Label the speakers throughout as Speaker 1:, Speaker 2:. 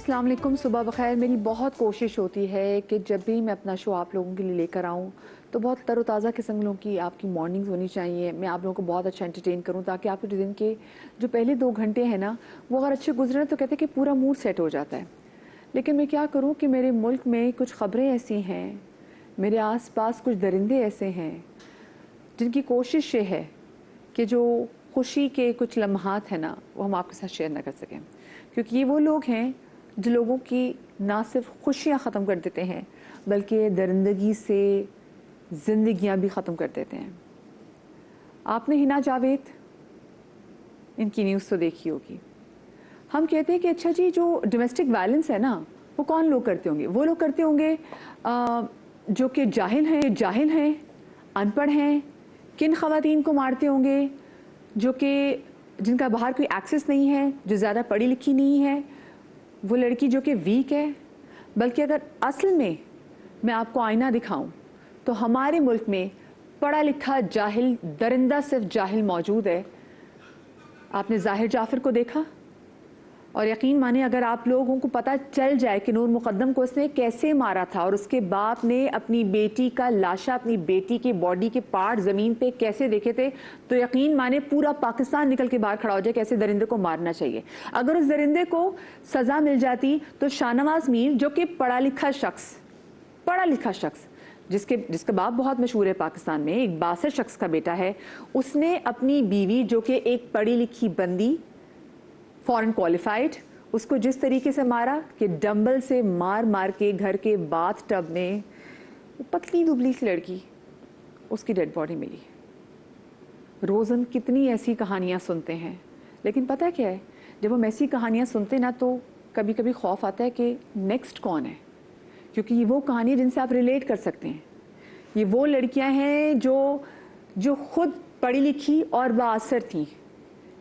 Speaker 1: अस्सलाम वालेकुम, सुबह बखैर। मेरी बहुत कोशिश होती है कि जब भी मैं अपना शो आप लोगों के लिए लेकर आऊँ तो बहुत तरोताज़ा किस्म की आपकी मॉर्निंग्स होनी चाहिए। मैं आप लोगों को बहुत अच्छा एंटरटेन करूँ ताकि आपके दिन के जो पहले 2 घंटे हैं ना, वो अगर अच्छे गुजरे तो कहते हैं कि पूरा मूड सेट हो जाता है। लेकिन मैं क्या करूँ कि मेरे मुल्क में कुछ ख़बरें ऐसी हैं, मेरे आस-पास कुछ दरिंदे ऐसे हैं जिनकी कोशिश ये है कि जो खुशी के कुछ लम्हात हैं ना, वो हम आपके साथ शेयर ना कर सकें। क्योंकि ये वो लोग हैं जो लोगों की ना सिर्फ खुशियाँ ख़त्म कर देते हैं, बल्कि दरिंदगी से ज़िंदगियाँ भी ख़त्म कर देते हैं। आपने हिना जावेद इनकी न्यूज़ तो देखी होगी। हम कहते हैं कि अच्छा जी, जो डोमेस्टिक वायलेंस है ना, वो कौन लोग करते होंगे? वो लोग करते होंगे जो कि जाहिल हैं, अनपढ़ हैं। किन ख़वातीन को मारते होंगे जो कि जिनका बाहर कोई एक्सेस नहीं है, जो ज़्यादा पढ़ी लिखी नहीं है, वो लड़की जो कि वीक है। बल्कि अगर असल में मैं आपको आईना दिखाऊं तो हमारे मुल्क में पढ़ा लिखा जाहिल दरिंदा सिर्फ जाहिल मौजूद है। आपने ज़ाहिर जाफ़र को देखा, और यकीन माने अगर आप लोगों को पता चल जाए कि नूर मुक़द्दम को उसने कैसे मारा था और उसके बाप ने अपनी बेटी का लाशा, अपनी बेटी की बॉडी के पार्ट ज़मीन पे कैसे देखे थे, तो यकीन माने पूरा पाकिस्तान निकल के बाहर खड़ा हो जाए कैसे दरिंदे को मारना चाहिए। अगर उस दरिंदे को सज़ा मिल जाती तो शाहनवाज़ मीर, जो कि पढ़ा लिखा शख्स जिसका बाप बहुत मशहूर है पाकिस्तान में, एक बासर शख्स का बेटा है, उसने अपनी बीवी जो कि एक पढ़ी लिखी बंदी, फॉरेन क्वालिफाइड, उसको जिस तरीके से मारा कि डंबल से मार मार के घर के बाथ टब में वो पतली दुबली सी लड़की, उसकी डेड बॉडी मिली। रोज़न कितनी ऐसी कहानियाँ सुनते हैं, लेकिन पता क्या है, जब हम ऐसी कहानियाँ सुनते ना तो कभी कभी खौफ आता है कि नेक्स्ट कौन है, क्योंकि ये वो कहानी है जिनसे आप रिलेट कर सकते हैं। ये वो लड़कियां हैं जो खुद पढ़ी लिखी और बाअसर थी,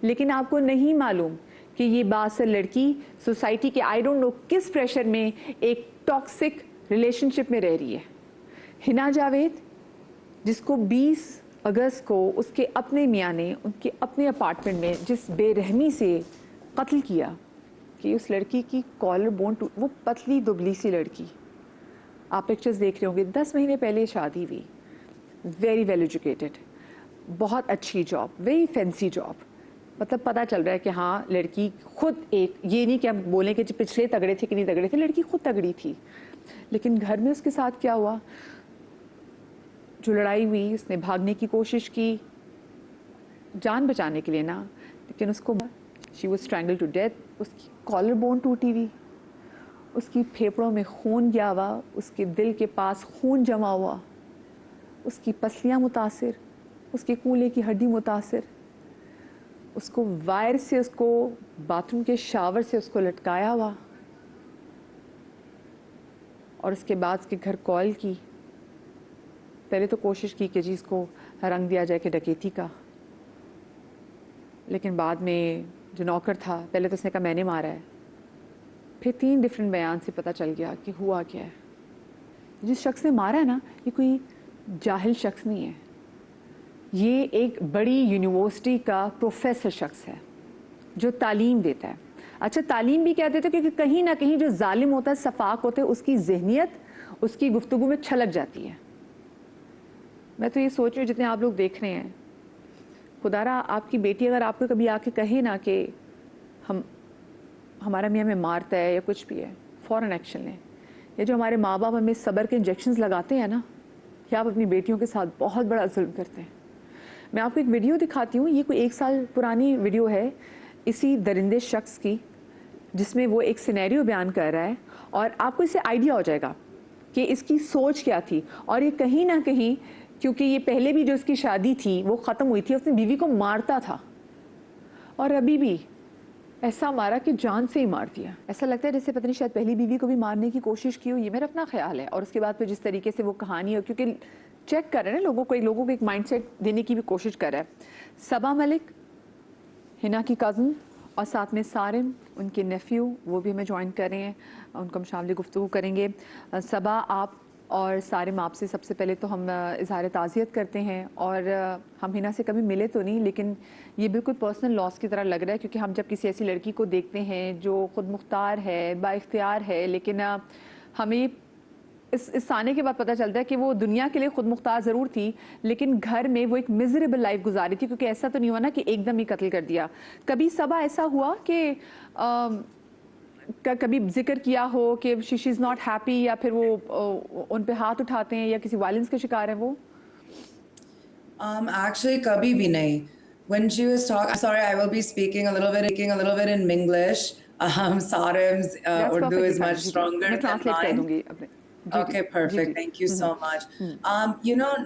Speaker 1: लेकिन आपको नहीं मालूम कि ये बाअसर लड़की सोसाइटी के आई डोंट नो किस प्रेशर में एक टॉक्सिक रिलेशनशिप में रह रही है। हिना जावेद, जिसको 20 अगस्त को उसके अपने मियाँ ने उनके अपने अपार्टमेंट में जिस बेरहमी से कत्ल किया कि उस लड़की की कॉलर बोन टूट, वो पतली दुबली सी लड़की, आप पिक्चर्स देख रहे होंगे, 10 महीने पहले शादी हुई, वेरी वेल एजुकेटेड, बहुत अच्छी जॉब, वेरी फैंसी जॉब। मतलब पता चल रहा है कि हाँ, लड़की खुद एक, ये नहीं कि हम बोलें कि पिछले तगड़े थे कि नहीं तगड़े थे, लड़की खुद तगड़ी थी। लेकिन घर में उसके साथ क्या हुआ, जो लड़ाई हुई, उसने भागने की कोशिश की जान बचाने के लिए ना, लेकिन उसको she was strangled to death, उसकी कॉलर बोन टूटी हुई, उसकी फेफड़ों में खून गया हुआ, उसके दिल के पास खून जमा हुआ, उसकी पसलियाँ मुतासिर, उसके कूल्हे की हड्डी मुतासिर, उसको वायर से, उसको बाथरूम के शावर से उसको लटकाया हुआ, और उसके बाद उसके घर कॉल की। पहले तो कोशिश की कि जी इसको रंग दिया जाए कि डकैती का, लेकिन बाद में जो नौकर था, पहले तो उसने कहा मैंने मारा है, फिर 3 डिफरेंट बयान से पता चल गया कि हुआ क्या है। जिस शख्स ने मारा है ना, ये कोई जाहिल शख्स नहीं है, ये एक बड़ी यूनिवर्सिटी का प्रोफेसर शख्स है जो तालीम देता है। अच्छा, तालीम भी क्या देते हैं, क्योंकि कहीं ना कहीं जो जालिम होता है, सफाक होते हैं, उसकी जहनियत उसकी गुफ्तगू में छलक जाती है। मैं तो ये सोच रही हूँ, जितने आप लोग देख रहे हैं, खुदारा आपकी बेटी अगर आपको कभी आके कहे ना कि हमारा मियाँ हमें मारता है या कुछ भी है, फ़ौरन एक्शन लें। या जो हमारे माँ बाप हमें सब्र के इंजेक्शंस लगाते हैं ना, या आप अपनी बेटियों के साथ बहुत बड़ा जुल्म करते हैं। मैं आपको एक वीडियो दिखाती हूँ, ये कोई 1 साल पुरानी वीडियो है इसी दरिंदे शख्स की, जिसमें वो एक सिनेरियो बयान कर रहा है, और आपको इससे आइडिया हो जाएगा कि इसकी सोच क्या थी। और ये कहीं ना कहीं, क्योंकि ये पहले भी जो इसकी शादी थी वो ख़त्म हुई थी, उसने बीवी को मारता था, और अभी भी ऐसा मारा कि जान से ही मार दिया। ऐसा लगता है जैसे पता नहीं शायद पहली बीवी को भी मारने की कोशिश की हो, ये मेरा अपना ख्याल है। और उसके बाद फिर जिस तरीके से वो कहानी हो, क्योंकि चेक कर रहे हैं ना लोगों को एक माइंडसेट देने की भी कोशिश कर रहा है। सबा मलिक, हिना की कज़न, और साथ में सारिम उनके नेफ्यू, वो भी हमें ज्वाइन कर रहे हैं, उनको हम शामिल गुफ्तगू करेंगे। सबा, आप और सारिम आपसे सबसे पहले तो हम इज़हार ताज़ियत करते हैं और हम हिना से कभी मिले तो नहीं, लेकिन ये बिल्कुल पर्सनल लॉस की तरह लग रहा है क्योंकि हम जब किसी ऐसी लड़की को देखते हैं जो खुद मुख्तार है, बाइख्तियार है, लेकिन हमें इस आने के बाद पता चलता है कि वो दुनिया के लिए खुद मुख्तार ज़रूर थी, लेकिन घर में वो एक मिजरेबल लाइफ गुजारी थी क्योंकि ऐसा तो नहीं हुआ ना कि एकदम ही कत्ल कर दिया। कभी सबा ऐसा हुआ कि कभी जिक्र किया हो कि शी इज़ नॉट हैप्पी या फिर वो उन पे हाथ उठाते हैं या किसी वायलेंस के शिकार हैं वो?
Speaker 2: Actually, kabhi bhi nahi. When she was talking, sorry, I will be speaking a little bit in Minglish. Sarim's
Speaker 1: that's
Speaker 2: Urdu
Speaker 1: perfectly
Speaker 2: is
Speaker 1: fine.
Speaker 2: much
Speaker 1: जी, जी।
Speaker 2: stronger
Speaker 1: मैं
Speaker 2: than
Speaker 1: ट्रांसलेट कर
Speaker 2: mine.
Speaker 1: दूँगी अपने। जी, जी।
Speaker 2: Okay,
Speaker 1: ji,
Speaker 2: perfect.
Speaker 1: Ji.
Speaker 2: Thank you
Speaker 1: hmm,
Speaker 2: so
Speaker 1: hmm.
Speaker 2: much.
Speaker 1: Hmm,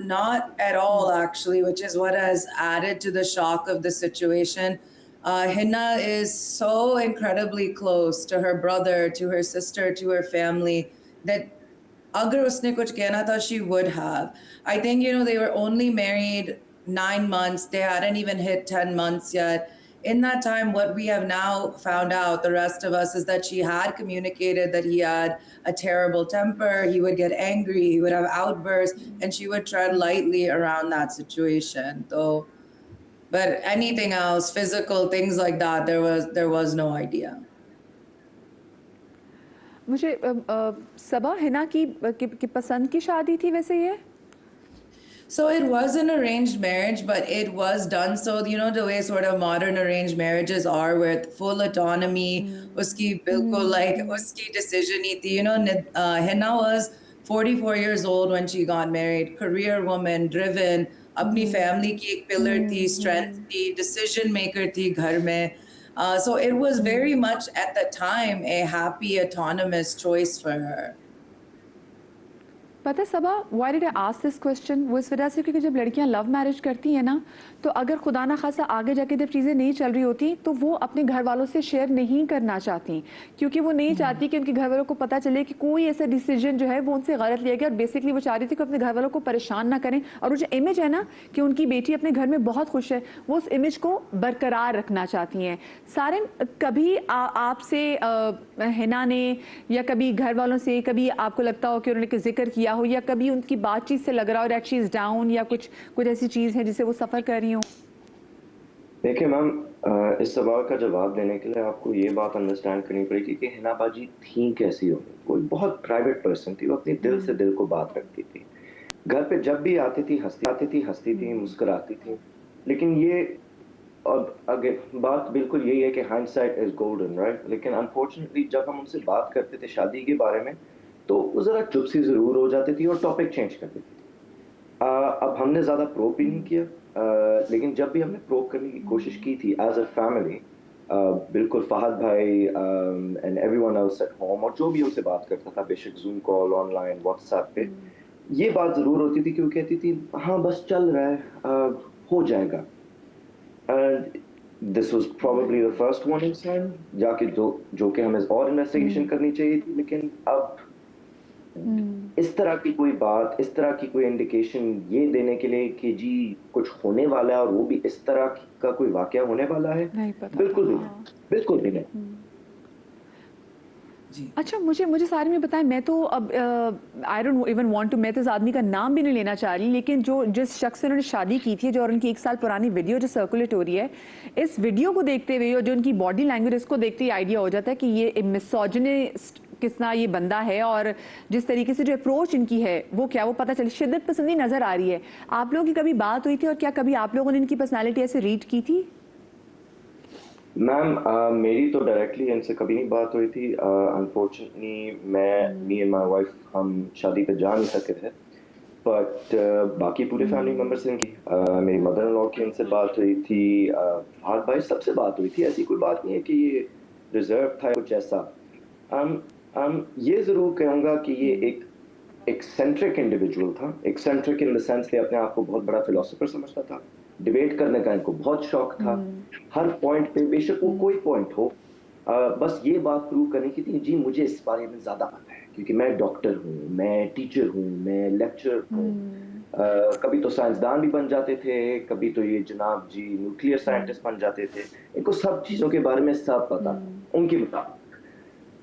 Speaker 2: Not at all actually, which is what has added to the shock of the situation. Hinna is so incredibly close to her brother, to her sister, to her family that agar usne kuch कहना था, she would have. I think, they were only married 9 months. They hadn't even hit 10 months yet. In that time, what we have now found out, the rest of us, is that she had communicated that he had a terrible temper. He would get angry, he would have outbursts, and she would tread lightly around that situation. Though, but anything else, physical things like that, there was no idea.
Speaker 1: मुझे सबा हिना की पसंद की शादी थी वैसे ये?
Speaker 2: So it was an arranged marriage, but it was done so, the way sort of modern arranged marriages are with full autonomy. Uski bilkul like uski decision hi thi. Henna was 44 years old when she got married, career woman, driven, apni family ki ek pillar thi, strength thi, decision maker thi ghar mein. So it was very much at the time a happy autonomous choice for her.
Speaker 1: पता है Saba, why did I ask this question? वो इस वजह से क्योंकि जब लड़कियां love marriage करती हैं ना, तो अगर खुदा ना खासा आगे जाके जब चीज़ें नहीं चल रही होती तो वो अपने घर वालों से शेयर नहीं करना चाहती, क्योंकि वो नहीं चाहती कि उनके घर वालों को पता चले कि कोई ऐसा डिसीजन जो है वो उनसे गलत लिया गया। और बेसिकली वो चाह रही थी कि अपने घर वालों को परेशान ना करें, और वो जो इमेज है ना कि उनकी बेटी अपने घर में बहुत खुश है, वो उस इमेज को बरकरार रखना चाहती हैं। सारिम, कभी आपसे हिना ने या कभी घर वालों से कभी आपको लगता हो कि उन्होंने जिक्र किया हो, या कभी उनकी बातचीत से लग रहा हो दैट शी इज डाउन, या कुछ कुछ ऐसी चीज है जिसे वो सफर कर रही हो?
Speaker 3: देखिए मैम, इस सवाल का जवाब देने के लिए आपको ये बात अंडरस्टैंड करनी पड़ेगी कि हिना बाजी थी कैसी हो। कोई बहुत प्राइवेट पर्सन थी, वो अपनी दिल से दिल को बात रखती थी। घर पे जब भी आती थी हंसती थी, मुस्कुराती थी। लेकिन ये, अब आगे बात बिल्कुल यही है कि हाइंडसाइट इज गोल्डन, राइट? लेकिन अनफॉर्चुनेटली जब हम उनसे बात करते थे शादी के बारे में, तो वो जरा चुप सी जरूर हो जाती थी और टॉपिक चेंज कर देती थी। अब हमने ज्यादा प्रोब भी नहीं किया, लेकिन जब भी हमने प्रोब करने की कोशिश की थी एज अ फैमिली, बिल्कुल फहद भाई and everyone else at home, और जो भी उनसे बात करता था, बेशक जूम कॉल, ऑनलाइन, व्हाट्सएप पे, ये बात जरूर होती थी कि वो कहती थी हाँ बस चल रहा है, हो जाएगा। This was probably the first warning sign, जाके जो कि हमें और इन्वेस्टिगेशन करनी चाहिए थी। लेकिन अब इस तरह की कोई बात, इस तरह की कोई इंडिकेशन ये देने के लिए कि जी कुछ होने वाला है और वो भी इस तरह का कोई वाकया होने वाला है,
Speaker 1: नहीं पता।
Speaker 3: बिल्कुल भी नहीं, बिल्कुल भी नहीं।
Speaker 1: अच्छा, मुझे सारे में बताएं, मैं तो अब I don't even want to, मैं तो इस आदमी का नाम भी नहीं लेना चाह रही, लेकिन जिस शख्स से उन्होंने शादी की थी, जो उनकी 1 साल पुरानी वीडियो जो सर्कुलेट हो रही है, इस वीडियो को देखते हुए और जो उनकी बॉडी लैंग्वेज, इसको देखते ही आइडिया हो जाता है कि ये मिसोजिनिस्ट कितना ये बंदा है, और जिस तरीके से जो अप्रोच इनकी है वो क्या, वो पता चले शिद्दत पसंदी नजर आ रही है। आप लोगों की कभी बात हुई थी, और क्या कभी आप लोगों ने इनकी पर्सनैलिटी ऐसे रीड की थी?
Speaker 3: मैम, मेरी तो डायरेक्टली इनसे कभी नहीं बात हुई थी। Unfortunately me and my wife हम शादी पे जा नहीं सके थे, बट बाकी पूरे फैमिली मेंबर से इनकी, मेरी मदर इन लॉ की इनसे बात हुई थी, फहद भाई सबसे बात हुई थी। ऐसी कोई बात नहीं है कि ये रिजर्व था कुछ ऐसा। ये जरूर कहूंगा कि ये एक एक्सेंट्रिक इंडिविजुअल था। एक्सेंट्रिक इन द सेंस कि अपने आप को बहुत बड़ा फिलोसोफर समझता था, डिबेट करने का इनको बहुत शौक था। हर पॉइंट पे, बेशक वो कोई पॉइंट हो, बस ये बात प्रूव करने की थी जी मुझे इस बारे में ज्यादा पता है, क्योंकि मैं डॉक्टर हूँ, मैं टीचर हूँ, मैं लेक्चरर हूँ। कभी तो साइंसदान भी बन जाते थे, कभी तो ये जनाब जी न्यूक्लियर साइंटिस्ट बन जाते थे। इनको सब चीजों के बारे में सब पता था उनके मुताबिक।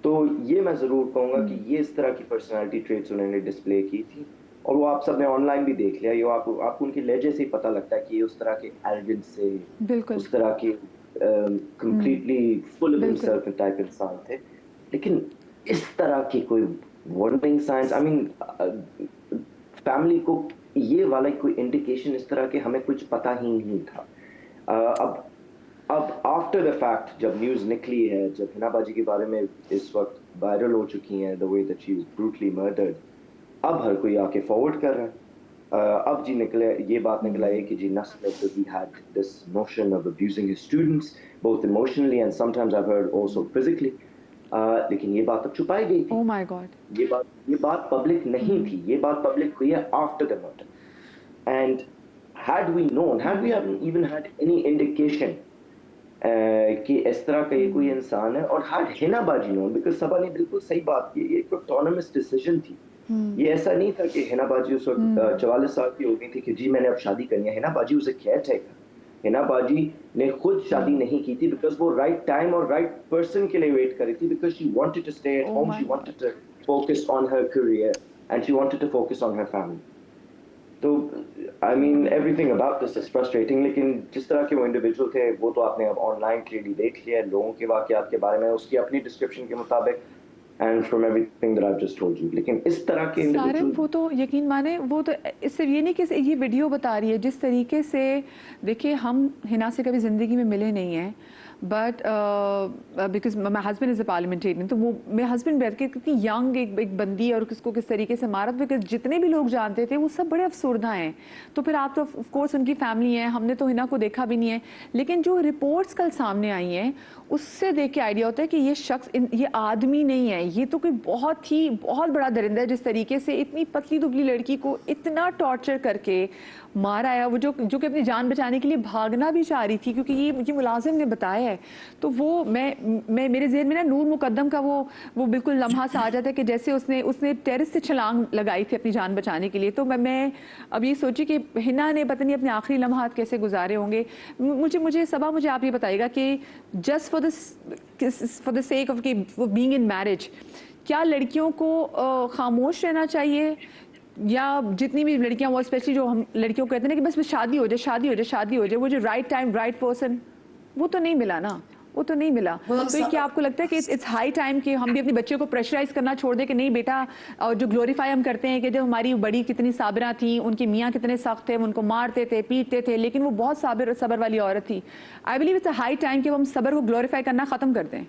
Speaker 3: तो ये मैं ज़रूर कहूँगा कि ये इस तरह की पर्सनैलिटी ट्रेट्स उन्होंने डिस्प्ले की थी, और वो आप सबने ऑनलाइन भी देख लिया, ये आपको उनके लहजे से ही पता लगता है कि ये उस तरह के एरोगेंस से,
Speaker 1: बिल्कुल।
Speaker 3: उस तरह के कंप्लीटली फुल ऑफ
Speaker 1: बिल्कुल।
Speaker 3: हिमसेल्फ टाइप इंसान थे। लेकिन इस तरह की कोई warning science, I mean family को ये वाला कोई इंडिकेशन इस तरह के हमें कुछ पता ही नहीं था। अब आफ्टर द फैक्ट जब न्यूज़ निकली है, जब हिना बाजी के बारे में इस वक्त वायरल हो चुकी हैं, the way that she is brutally murdered, अब हर कोई आके फॉरवर्ड कर रहा है। अब जी निकले, ये बात निकला है कि जी Nasser he had this notion of abusing his students both emotionally and sometimes I've heard also physically. लेकिन ये बात अब छुपाई गई थी।
Speaker 1: Oh my God.
Speaker 3: ये बात पब्लिक नहीं थी, ये बात पब्लिक हुई है after the murder. And had we known, had we even had any indication कि इस तरह का ये कोई इंसान है, और had हिना बाजी known, because सबा ने बिल्कुल सही बात की, ये एक ऑटोनमस डिसीजन थी। ये ऐसा नहीं था कि हिना बाजी उस वक्त 44 साल की हो गई थी कि जी मैंने अब शादी करनी है। हिना बाजी उसे केयर टेकर, हिना बाजी ने खुद शादी नहीं की थी बिकॉज वो राइट टाइम और राइट पर्सन के लिए वेट कर रही थी, because she wanted to stay at home, she wanted to focus on her career and she wanted to focus on her family. तो I mean everything about this is frustrating. लेकिन जिस तरह के वो इंडिविजुअल थे वो तो आपने अब ऑनलाइन क्लियरली देख लिया है, लोगों के वाकयात के बारे में उसकी अपनी डिस्क्रिप्शन के मुताबिक and from everything that I have just told you. लेकिन इस तरह के
Speaker 1: सारन,
Speaker 3: इंडिविजुअल,
Speaker 1: वो तो यकीन माने, वो तो इससे ये नहीं कि ये वीडियो बता रही है जिस तरीके से, देखिए हम हिना से कभी ज़िंदगी में मिले नहीं हैं, but because my husband is a parliamentarian, तो वो मेरे हस्बैंड बैठ के कितनी यंग एक बंदी और किसको किस तरीके से मारा, बिकॉज जितने भी लोग जानते थे वो सब बड़े अफसरदा हैं। तो फिर आप तो ऑफ कोर्स उनकी फैमिली है, हमने तो हिना को देखा भी नहीं है, लेकिन जो रिपोर्ट्स कल सामने आई हैं उससे देख के आइडिया होता है कि ये शख्स ये आदमी नहीं है, ये तो कोई बहुत बड़ा दरिंदा है, जिस तरीके से इतनी पतली दुबली लड़की को इतना टॉर्चर करके मारा है, वो जो कि अपनी जान बचाने के लिए भागना भी चाह रही थी, क्योंकि ये मुझे मुलाजिम ने बताया है। तो वो मैं मेरे ज़हन में ना नूर मुकद्दम का वो बिल्कुल लम्हा सा आ जाता है कि जैसे उसने टेरेस से छलांग लगाई थी अपनी जान बचाने के लिए। तो मैं अब ये सोची कि हिना ने पता नहीं अपने आखिरी लम्हात कैसे गुजारे होंगे। मुझे सबा, मुझे आप ये बताइएगा कि just for the sake of being in marriage, क्या लड़कियों को खामोश रहना चाहिए, या जितनी भी लड़कियां, वो स्पेशली जो हम लड़कियों को कहते हैं ना कि बस शादी हो जाए, वो जो राइट टाइम राइट पर्सन, वो तो नहीं मिला ना, वो तो नहीं मिला। तो क्या आपको लगता है कि इट्स हाई टाइम कि हम भी अपने बच्चे को प्रेशराइज करना छोड़ दें कि नहीं बेटा, और जो ग्लोरीफाई हम करते हैं कि जब हमारी बड़ी कितनी साबिरा थी, उनके मियाँ कितने सख्त थे, उनको मारते थे पीटते थे, लेकिन वो बहुत सबर वाली औरत थी। I believe it's high time कि हम सबर को ग्लोरीफाई करना खत्म कर दें।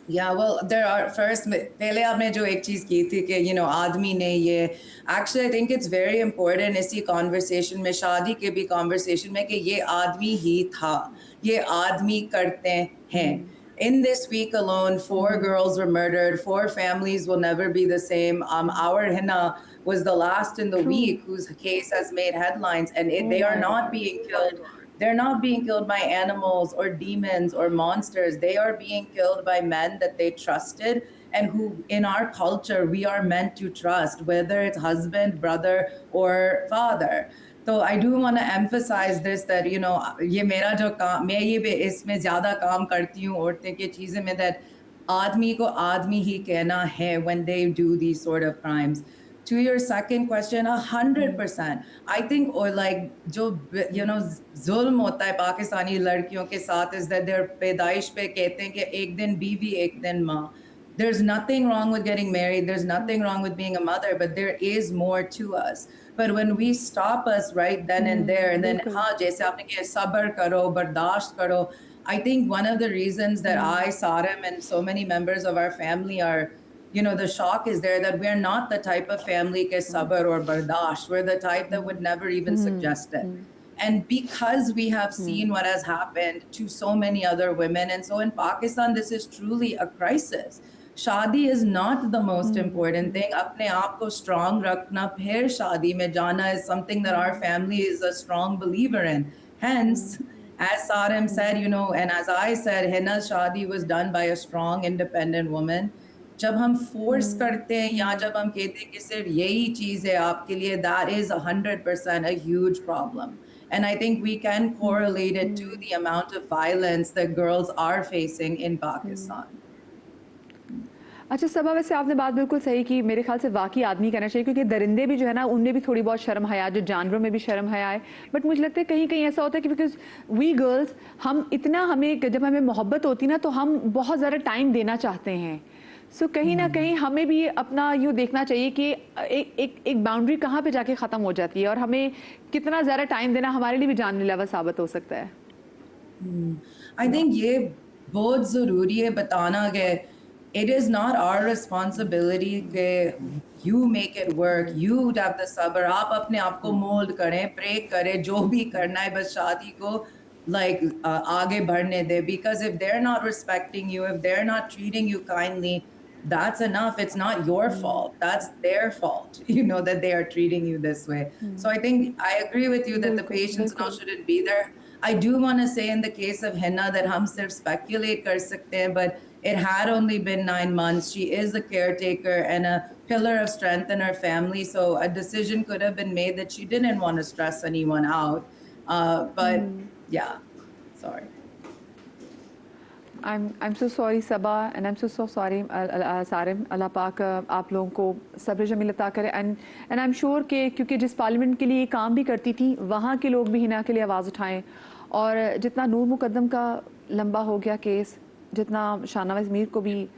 Speaker 2: Yeah, well, there are first, पहले आपने जो एक चीज की थी कि आदमी ने ये, actually I think it's very important इसी conversation में, शादी के भी conversation में, कि ये आदमी ही था, ये आदमी करते हैं। In this week alone, 4 girls were murdered, 4 families will never be the same. Our Hina was the last in the week whose case has made headlines, and they are not being killed. They're not being killed by animals or demons or monsters. They are being killed by men that they trusted and who, in our culture, we are meant to trust, whether it's husband, brother, or father. So I do want to emphasize this, that ये मेरा जो काम, मैं ये इसमें ज़्यादा काम करती हूँ औरतें की चीज़ें में, that आदमी को आदमी ही कहना है when they do these sort of crimes. To your second question, 100%. I think, or like जो जुल्म होता है पाकिस्तानी लड़कियों के साथ, is that their पैदाइश पे कहते हैं कि एक दिन बीवी एक दिन माँ. There's nothing wrong with getting married. There's nothing wrong with being a mother, but there is more to us. But when we stop us right then and there, and then हाँ जैसे आपने कहा सब्र करो, बर्दाश्त करो. I think one of the reasons that I, Saram, and so many members of our family are, the shock is there that we're not the type of family ke sabr or bardash. We're the type that would never even suggest it. And because we have seen what has happened to so many other women, and so in Pakistan, this is truly a crisis. Shadi is not the most important thing. Apne aap ko strong rakhna, phir shadi mein jana is something that our family is a strong believer in. Hence, as Sarim said, and as I said, Hina's shadi was done by a strong, independent woman. जब हम force करते हैं या जब हम कहते हैं कि सिर्फ यही चीज़ है आपके लिए, that is 100% a huge problem. And I think we can correlate it to the amount of violence that girls are facing in Pakistan.
Speaker 1: अच्छा सबा, वैसे आपने बात बिल्कुल सही की। मेरे ख्याल से वाकई आदमी करना चाहिए, क्योंकि दरिंदे भी जो है ना, उनमें भी थोड़ी बहुत शर्म हया, जो जानवरों में भी शर्म हया है। बट मुझे लगता है कहीं कहीं ऐसा होता है कि बिकॉज वी गर्ल्स, हम इतना, हमें जब हमें मोहब्बत होती ना, तो हम बहुत ज़्यादा टाइम देना चाहते हैं। सो कहीं ना कहीं हमें भी अपना यूँ देखना चाहिए कि एक बाउंड्री कहाँ पे जाके ख़त्म हो जाती है, और हमें कितना ज़्यादा टाइम देना हमारे लिए भी जानलेवा साबित हो सकता है।
Speaker 2: आई थिंक ये बहुत ज़रूरी है बताना कि it is not our responsibility कि you make it work, you have the sabr, आप अपने आप को मोल्ड करें, प्रे करें, जो भी करना है, बस शादी को like आगे बढ़ने दे, because if they're not respecting you, if they're not treating you kindly, that's enough. It's not your fault, that's their fault, you know, that they are treating you this way. So I think I agree with you that the
Speaker 1: बिल्कुल
Speaker 2: patience now
Speaker 1: बिल्कुल।
Speaker 2: shouldn't be there. I do want to say in the case of Hinna that hum sirf speculate kar sakte hain, but it had only been 9 months. She is a caretaker and a pillar of strength in her family. So a decision could have been made that she didn't want to stress anyone out. But yeah, sorry.
Speaker 1: I'm so sorry Sabah, and I'm so sorry Sarim। अल्लाह पाक आप लोगों को सब्र जमील अता करे। And I am sure कि क्योंकि जिस पार्लियामेंट के लिए ये काम भी करती थी, वहाँ के लोग भी हिना के लिए आवाज़ उठाएं। और जितना नूर मुकद्दम का लंबा हो गया केस, जितना शाहनवाज मीर को भी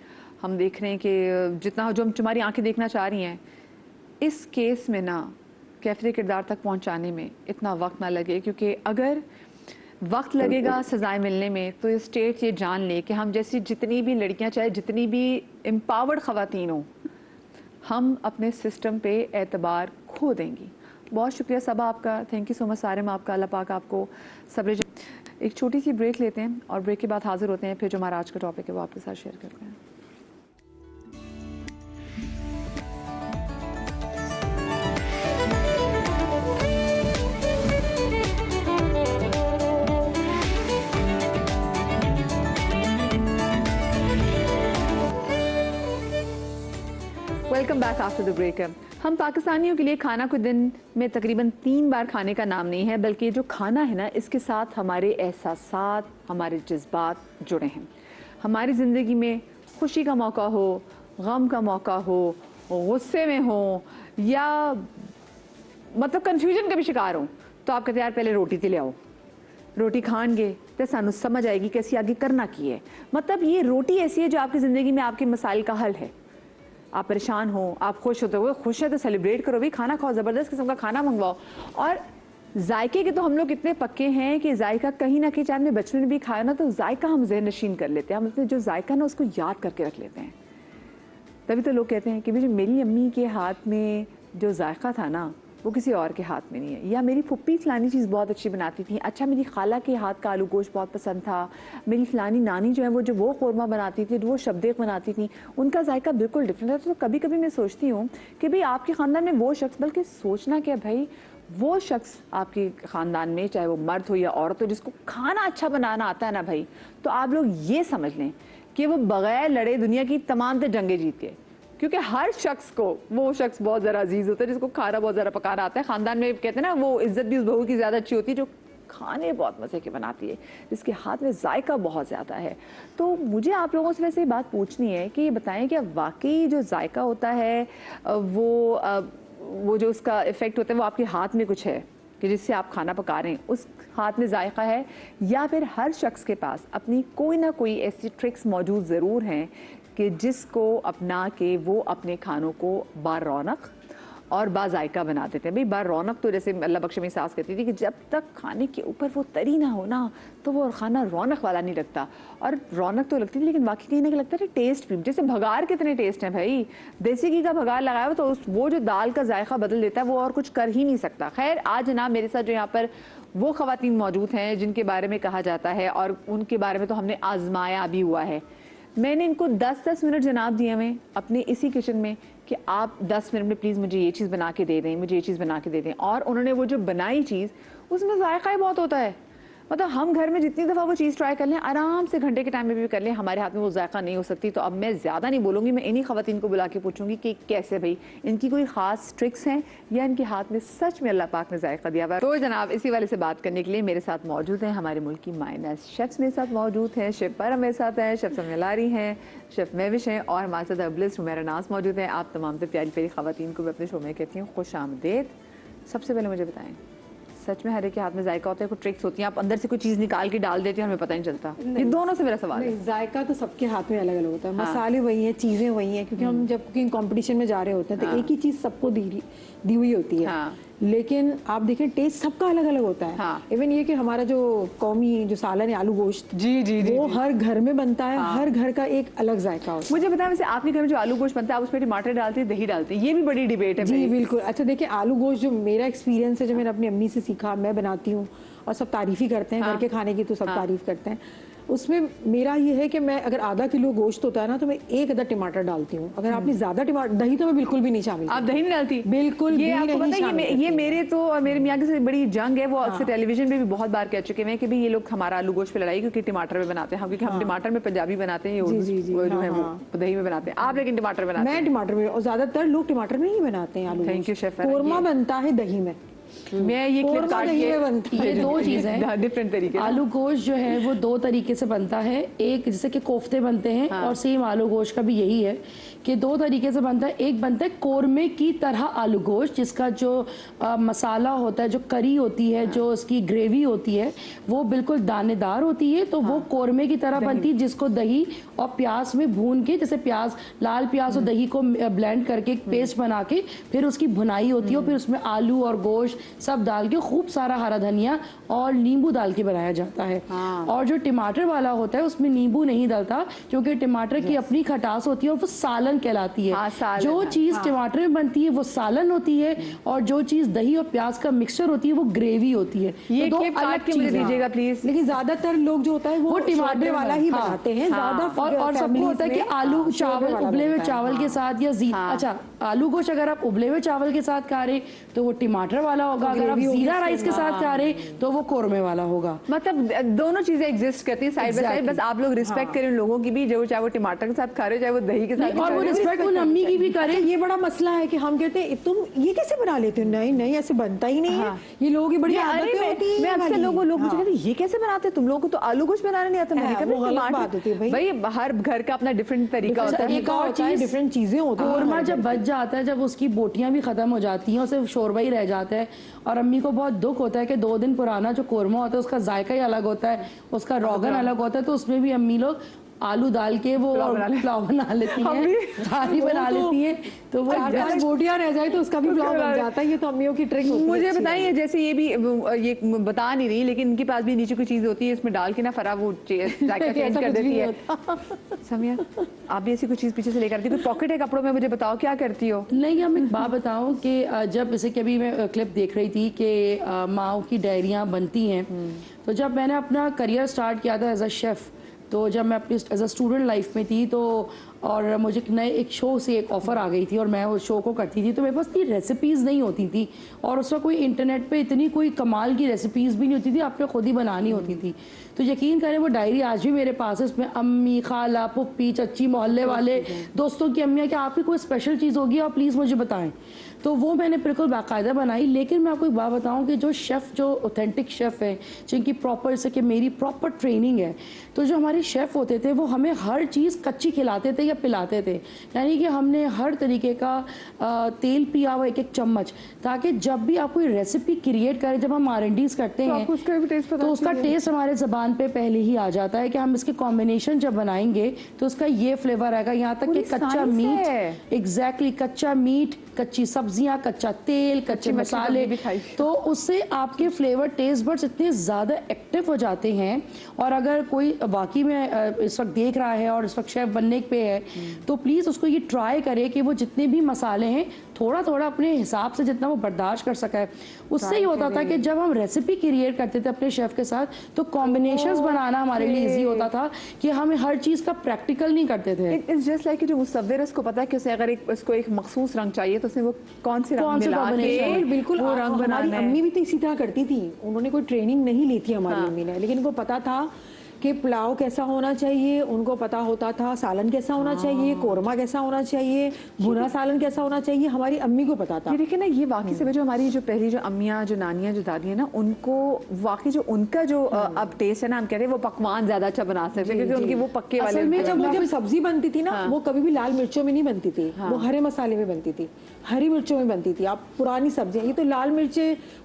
Speaker 1: हम देख रहे हैं कि जितना जो हमारी आंखें देखना चाह रही हैं, इस केस में ना कैफरे किरदार तक पहुँचाने में इतना वक्त ना लगे, क्योंकि अगर वक्त लगेगा सजाएं मिलने में, तो ये स्टेट ये जान ले कि हम जैसी जितनी भी लड़कियां, चाहे जितनी भी एम्पावर्ड ख़वातीन हो, हम अपने सिस्टम पे एतबार खो देंगी। बहुत शुक्रिया सबा आपका, thank you so much Sarim आपका। अल्लाह पाक आपको सब्र। एक छोटी सी ब्रेक लेते हैं और ब्रेक के बाद हाजिर होते हैं, फिर जो हमारा आज का टॉपिक है वो आपके साथ शेयर करते हैं। Welcome back after the break. हम पाकिस्तानियों के लिए खाना को दिन में तकरीबन 3 बार खाने का नाम नहीं है, बल्कि जो खाना है ना, इसके साथ हमारे एहसासात, हमारे जज्बात जुड़े हैं। हमारी ज़िंदगी में खुशी का मौका हो, गम का मौका हो, गुस्से में हो, या मतलब कन्फ्यूजन का भी शिकार हो, तो आप कहते यार पहले रोटी तो ले आओ, रोटी खाएंगे तो सानू समझ आएगी कि ऐसी आगे करना की है। मतलब ये रोटी ऐसी है जो आपकी ज़िंदगी में आपके मसाइल का हल है। आप परेशान हो, आप खुश होते हो, खुश है तो सेलिब्रेट करो भी, खाना खाओ, ज़बरदस्त किस्म का खाना मंगवाओ। और जायके के तो हम लोग इतने पक्के हैं कि जायका कहीं ना कहीं, चाहे हमने बचपन में भी खाया ना, तो जायका हम ज़हन नशीन कर लेते हैं। हम अपने जो जायका ना उसको याद करके रख लेते हैं। तभी तो लोग कहते हैं कि जो मेरी अम्मी के हाथ में जो जायका था ना, वो किसी और के हाथ में नहीं है। या मेरी फुप्पी फ़लानी चीज़ बहुत अच्छी बनाती थी, अच्छा मेरी खाला के हाथ का आलू गोश्त बहुत पसंद था, मेरी फ़लानी नानी जो है वो कौरमा बनाती थी, वो शबदेक बनाती थी, उनका जायका बिल्कुल डिफरेंट था। तो कभी कभी मैं सोचती हूँ कि भाई आपके ख़ानदान में वो शख्स, बल्कि सोचना क्या भाई, वो शख्स आपके ख़ानदान में, चाहे वो मर्द हो या औरत हो, जिसको खाना अच्छा बनाना आता है ना भाई, तो आप लोग ये समझ लें कि वो बग़ैर लड़े दुनिया की तमाम तो जंगें जीत गए। क्योंकि हर शख्स को वो शख्स बहुत ज़रा अजीज़ होता है जिसको खाना बहुत ज़रा पकाना आता है। ख़ानदान में कहते हैं ना, वो इज़्ज़त भी उस बहू की ज़्यादा अच्छी होती है जो खाने बहुत मज़े के बनाती है, जिसके हाथ में जायका बहुत ज़्यादा है। तो मुझे आप लोगों से वैसे ये बात पूछनी है कि ये बताएं कि वाकई जो जायका होता है वो जो उसका इफ़ेक्ट होता है, वो आपके हाथ में कुछ है कि जिससे आप खाना पका रहे हैं, उस हाथ में जायका है, या फिर हर शख्स के पास अपनी कोई ना कोई ऐसी ट्रिक्स मौजूद ज़रूर हैं कि जिसको अपना के वो अपने खानों को बारौनक और बाज़ायका बना देते हैं। भाई बारौनक तो जैसे अल्लाह बख्श में सास कहती थी कि जब तक खाने के ऊपर वो तरी ना हो ना, तो वो खाना रौनक वाला नहीं लगता। और रौनक तो लगती थी, लेकिन बाकी कहीं ना कहीं लगता है टेस्ट भी। जैसे भगार कितने टेस्ट हैं भाई, देसी घी का भगार लगाया हो तो वो जो दाल का जायका बदल देता है, वो और कुछ कर ही नहीं सकता। खैर आज जनाब मेरे साथ जो यहाँ पर वो ख़वातीन मौजूद हैं जिनके बारे में कहा जाता है, और उनके बारे में तो हमने आजमाया भी हुआ है। मैंने इनको 10-10 मिनट जनाब दिए हुए अपने इसी किचन में कि आप 10 मिनट में प्लीज़ मुझे ये चीज़ बना के दे दें, मुझे ये चीज़ बना के दे दें। और उन्होंने वो जो बनाई चीज़, उसमें जायका ही बहुत होता है। मतलब हम घर में जितनी दफ़ा वो चीज़ ट्राई कर लें, आराम से घंटे के टाइम में भी कर लें, हमारे हाथ में वो जायका नहीं हो सकती। तो अब मैं ज़्यादा नहीं बोलूँगी, मैं इन्हीं ख़वातीन को बुला के पूछूंगी कि कैसे भाई इनकी कोई ख़ास ट्रिक्स हैं या इनके हाथ में सच में अल्लाह पाक ने जायका दिया हुआ है। तो जनाब इसी वाले से बात करने के लिए मेरे साथ मौजूद हैं हमारे मुल्क की माइनस शेफ्स मेरे साथ मौजूद हैं। शेफ़ परम मेरे साथ हैं, शेफ़ समेलारी हैं, शेफ़ महविश हैं और हमारे साथ अब्लिस हुमैरा नाज मौजूद हैं। आप तमाम से प्यारी प्यारी ख़वातीन को मैं अपने शो में कहती हूँ खुश आमदेद। सबसे पहले मुझे बताएं, सच में हर एक के हाथ में जायका होता है, कोई ट्रिक्स होती हैं, आप अंदर से कोई चीज़ निकाल के डाल देते हैं हमें पता नहीं चलता? ये दोनों से मेरा सवाल है।
Speaker 4: जायका तो सबके हाथ में अलग अलग होता है। मसाले वही हैं, चीज़ें वही हैं, क्योंकि हम जब कुकिंग कंपटीशन में जा रहे होते हैं तो एक ही चीज़ सबको दी हुई होती है। लेकिन आप देखें टेस्ट सबका अलग अलग होता है। इवन ये कि हमारा जो कौमी जो सालन है आलू गोश्त, वो हर घर में बनता है। हर घर का एक अलग जायका होता है।
Speaker 1: मुझे बताएं वैसे आपके घर में जो आलू गोश्त बनता है आप उसमें टमाटर डालते हैं, दही डालते हैं, ये भी बड़ी डिबेट है।
Speaker 4: जी बिल्कुल। अच्छा देखिए, आलू गोश्त जो मेरा एक्सपीरियंस है, जो मैंने अपनी अम्मी से सीखा, मैं बनाती हूँ और सब तारीफ ही करते हैं। घर के खाने की तो सब तारीफ करते हैं। उसमें मेरा ये है कि मैं अगर आधा किलो गोश्त होता है ना तो मैं एक आधा टमाटर डालती हूँ। अगर आपने ज्यादा टमाटर, दही तो मैं बिल्कुल भी नहीं शामिल।
Speaker 1: आप दही नहीं डालती?
Speaker 4: बिल्कुल
Speaker 1: ये आपको पता है, ये मेरे तो और मेरे मियाँ के साथ बड़ी जंग है। वो अक्सर टेलीविजन पे भी बहुत बार कह चुके हैं कि भाई ये लोग हमारा आलू गोश्त पे लड़ाई क्योंकि टमाटर में बनाते हैं। क्योंकि हम टमाटर में पंजाबी बनाते हैं, ये जो है वो दही में बनाते हैं। आप लेकिन टमाटर बनाते हैं?
Speaker 4: मैं टमाटर में, और ज्यादातर लोग टमाटर में ही बनाते हैं आलू।
Speaker 1: Thank you chef.
Speaker 4: कोरमा बनता है दही में।
Speaker 1: मैं ये क्लिप काट के,
Speaker 5: ये दो चीजें
Speaker 1: डिफरेंट तरीके।
Speaker 5: आलू गोश्त जो है वो दो तरीके से बनता है। एक जैसे कि कोफ्ते बनते हैं और सेम आलू गोश्त का भी यही है कि दो तरीके से बनता है। एक बनता है कोरमे की तरह आलू गोश्त, जिसका जो मसाला होता है, जो करी होती है, जो उसकी ग्रेवी होती है, वो बिल्कुल दानेदार होती है। तो वो कोरमे की तरह बनती है, जिसको दही और प्याज में भून के, जैसे प्याज, लाल प्याज और दही को ब्लेंड करके एक पेस्ट बना के फिर उसकी भुनाई होती है और फिर उसमें आलू और गोश्त सब डाल के खूब सारा हरा धनिया और नींबू डाल के बनाया जाता है। और जो टमाटर वाला होता है उसमें नींबू नहीं डलता, क्योंकि टमाटर की अपनी खटास होती है और वो सालन कहलाती है। जो चीज टमाटर में बनती है वो सालन होती है और जो चीज दही और प्याज का मिक्सचर होती है वो ग्रेवी होती है।
Speaker 1: ये दो अलग चीजें दीजिएगा प्लीज।
Speaker 4: लेकिन ज्यादातर लोग जो होता है वो टमाटर वाला ही बनाते हैं ज्यादा।
Speaker 5: और सबको होता है कि आलू चावल, उबले हुए चावल के साथ या अच्छा आलू गोश्त अगर आप उबले हुए चावल के साथ खा रहे तो वो टमाटर वाला होगा, अगर आप जीरा राइस के साथ खा रहे तो वो कोरमे वाला होगा।
Speaker 1: मतलब दोनों चीजें एग्जिस्ट करती हैं साइड बाय साइड। बस आप लोग रिस्पेक्ट करें उन लोगों की भी, जो चाहे वो टमाटर के साथ खा रहे हो चाहे वो दही के साथ,
Speaker 5: और वो रिस्पेक्ट उन अम्मी की भी करें।
Speaker 4: ये बड़ा मसला है कि हम कहते हैं तुम ये कैसे बना लेते हो? नहीं नहीं, ऐसे बनता ही नहीं है। ये लोगों की बड़ी आदतें होती हैं।
Speaker 1: मैं अक्सर लोग मुझे कहते हैं ये कैसे बनाते हैं तुम लोगों को, तो आलू गोश्त बनाना नहीं आता। मैंने कहा भाई हर घर का अपना डिफरेंट तरीका होता है।
Speaker 5: एक और चीज,
Speaker 4: डिफरेंट चीजें होती हैं।
Speaker 5: कोरमा जब बच जाता है, जब उसकी बोटियां भी खत्म हो जाती हैं और सिर्फ शोरबा ही रह जाता है, और अम्मी को बहुत दुख होता है कि 2 दिन पुराना जो कोरमा होता है उसका जायका ही अलग होता है, उसका रोगन अलग होता है। तो उसमें भी अम्मी लोग आलू डाल के वो पुलाव बना लेती हैं, थाली बना लेती हैं। तो वो
Speaker 4: बोटियां रह जाए तो उसका भी पुलाव बन जाता है। ये तो अम्मियों की ट्रिक होती है।
Speaker 1: मुझे बताइए, जैसे ये भी ये बता नहीं रही लेकिन इनके पास भी नीचे कोई चीज होती है, इसमें डाल के ना फरा वो जायका चेंज कर देती है। समिया आप भी ऐसी कोई चीज पीछे से लेकर आती, कोई पॉकेट है कपड़ों में? मुझे बताओ क्या करती हो?
Speaker 5: नहीं, हम एक बात बताऊं कि जब जैसे कि अभी मैं क्लिप देख रही थी कि माओ की डायरियां बनती हैं, तो जब मैंने अपना करियर स्टार्ट किया था एज अ शेफ़, तो जब मैं अपनी एज अ स्टूडेंट लाइफ में थी तो और मुझे एक शो से एक ऑफ़र आ गई थी और मैं उस शो को करती थी, तो मेरे पास इतनी रेसिपीज़ नहीं होती थी और उसका कोई इंटरनेट पे इतनी कोई कमाल की रेसिपीज़ भी नहीं होती थी, आपने खुद ही बनानी होती थी। तो यकीन करें वो डायरी आज भी मेरे पास है, उसमें अम्मी, खाला, पुप्पी, चच्ची, मोहल्ले वाले दोस्तों की अम्मियाँ कि आपकी कोई स्पेशल चीज़ होगी आप प्लीज़ मुझे बताएं। तो वो मैंने बिल्कुल बाकायदा बनाई। लेकिन मैं आपको एक बात बताऊं कि जो शेफ़, जो ऑथेंटिक शेफ़ है, जिनकी प्रॉपर से कि मेरी प्रॉपर ट्रेनिंग है, तो जो हमारे शेफ़ होते थे वो हमें हर चीज़ कच्ची खिलाते थे या पिलाते थे। यानी कि हमने हर तरीके का तेल पिया हुआ एक चम्मच, ताकि जब भी आप कोई रेसिपी क्रिएट करें, जब हम R&Ds करते हैं तो उसका टेस्ट हमारे ज़बान पे पहले ही आ जाता है कि हम इसके कॉम्बिनेशन जब बनाएंगे तो उसका ये फ्लेवर आएगा। यहाँ तक कि कच्चा मीट, एग्जैक्टली कच्चा मीट, कच्ची सब्जियां, कच्चा तेल, कच्चे मसाले, तो उससे आपके फ्लेवर टेस्ट बड्स इतने ज़्यादा एक्टिव हो जाते हैं। और अगर कोई वाकई में इस वक्त देख रहा है और इस वक्त शेफ़ बनने पे है तो प्लीज़ उसको ये ट्राई करे कि वो जितने भी मसाले हैं थोड़ा थोड़ा अपने हिसाब से जितना वो बर्दाश्त कर सका है। उससे ही होता था कि जब हम रेसिपी क्रिएट करते थे अपने शेफ़ के साथ तो कॉम्बिनेशंस बनाना हमारे लिए ईजी होता था कि हमें हर चीज़ का प्रैक्टिकल नहीं करते थे।
Speaker 1: इट्स जस्ट लाइक जो मुसव्विर है उसको पता है कि उसे अगर उसको एक मखसूस रंग चाहिए तो उसने वो कौन से रंग मिला के
Speaker 4: बिल्कुल
Speaker 1: वो रंग बनाना है।
Speaker 4: हमारी अम्मी भी तो इसी तरह करती थी, उन्होंने कोई ट्रेनिंग नहीं ली थी हमारी अम्मी ने, लेकिन उनको पता था कि पुलाव कैसा होना चाहिए, उनको पता होता था सालन कैसा होना चाहिए, कोरमा कैसा होना चाहिए, भुना सालन कैसा होना चाहिए, हमारी अम्मी को पता था।
Speaker 1: ये देखिए ना, ये वाकई से जो हमारी जो पहली जो अम्मियाँ, जो नानियाँ, जो दादी है ना, उनको वाकई जो उनका जो अब टेस्ट है ना, हम कहते हैं वो पकवान ज्यादा अच्छा बना सकते हैं क्योंकि उनकी वो पक्के वाले।
Speaker 4: असल में जब सब्जी बनती थी ना, वो कभी भी लाल मिर्चों में नहीं बनती थी, वो हरे मसाले में बनती थी, हरी मिर्चों में बनती थी। आप पुरानी सब्जियां, ये तो लाल मिर्च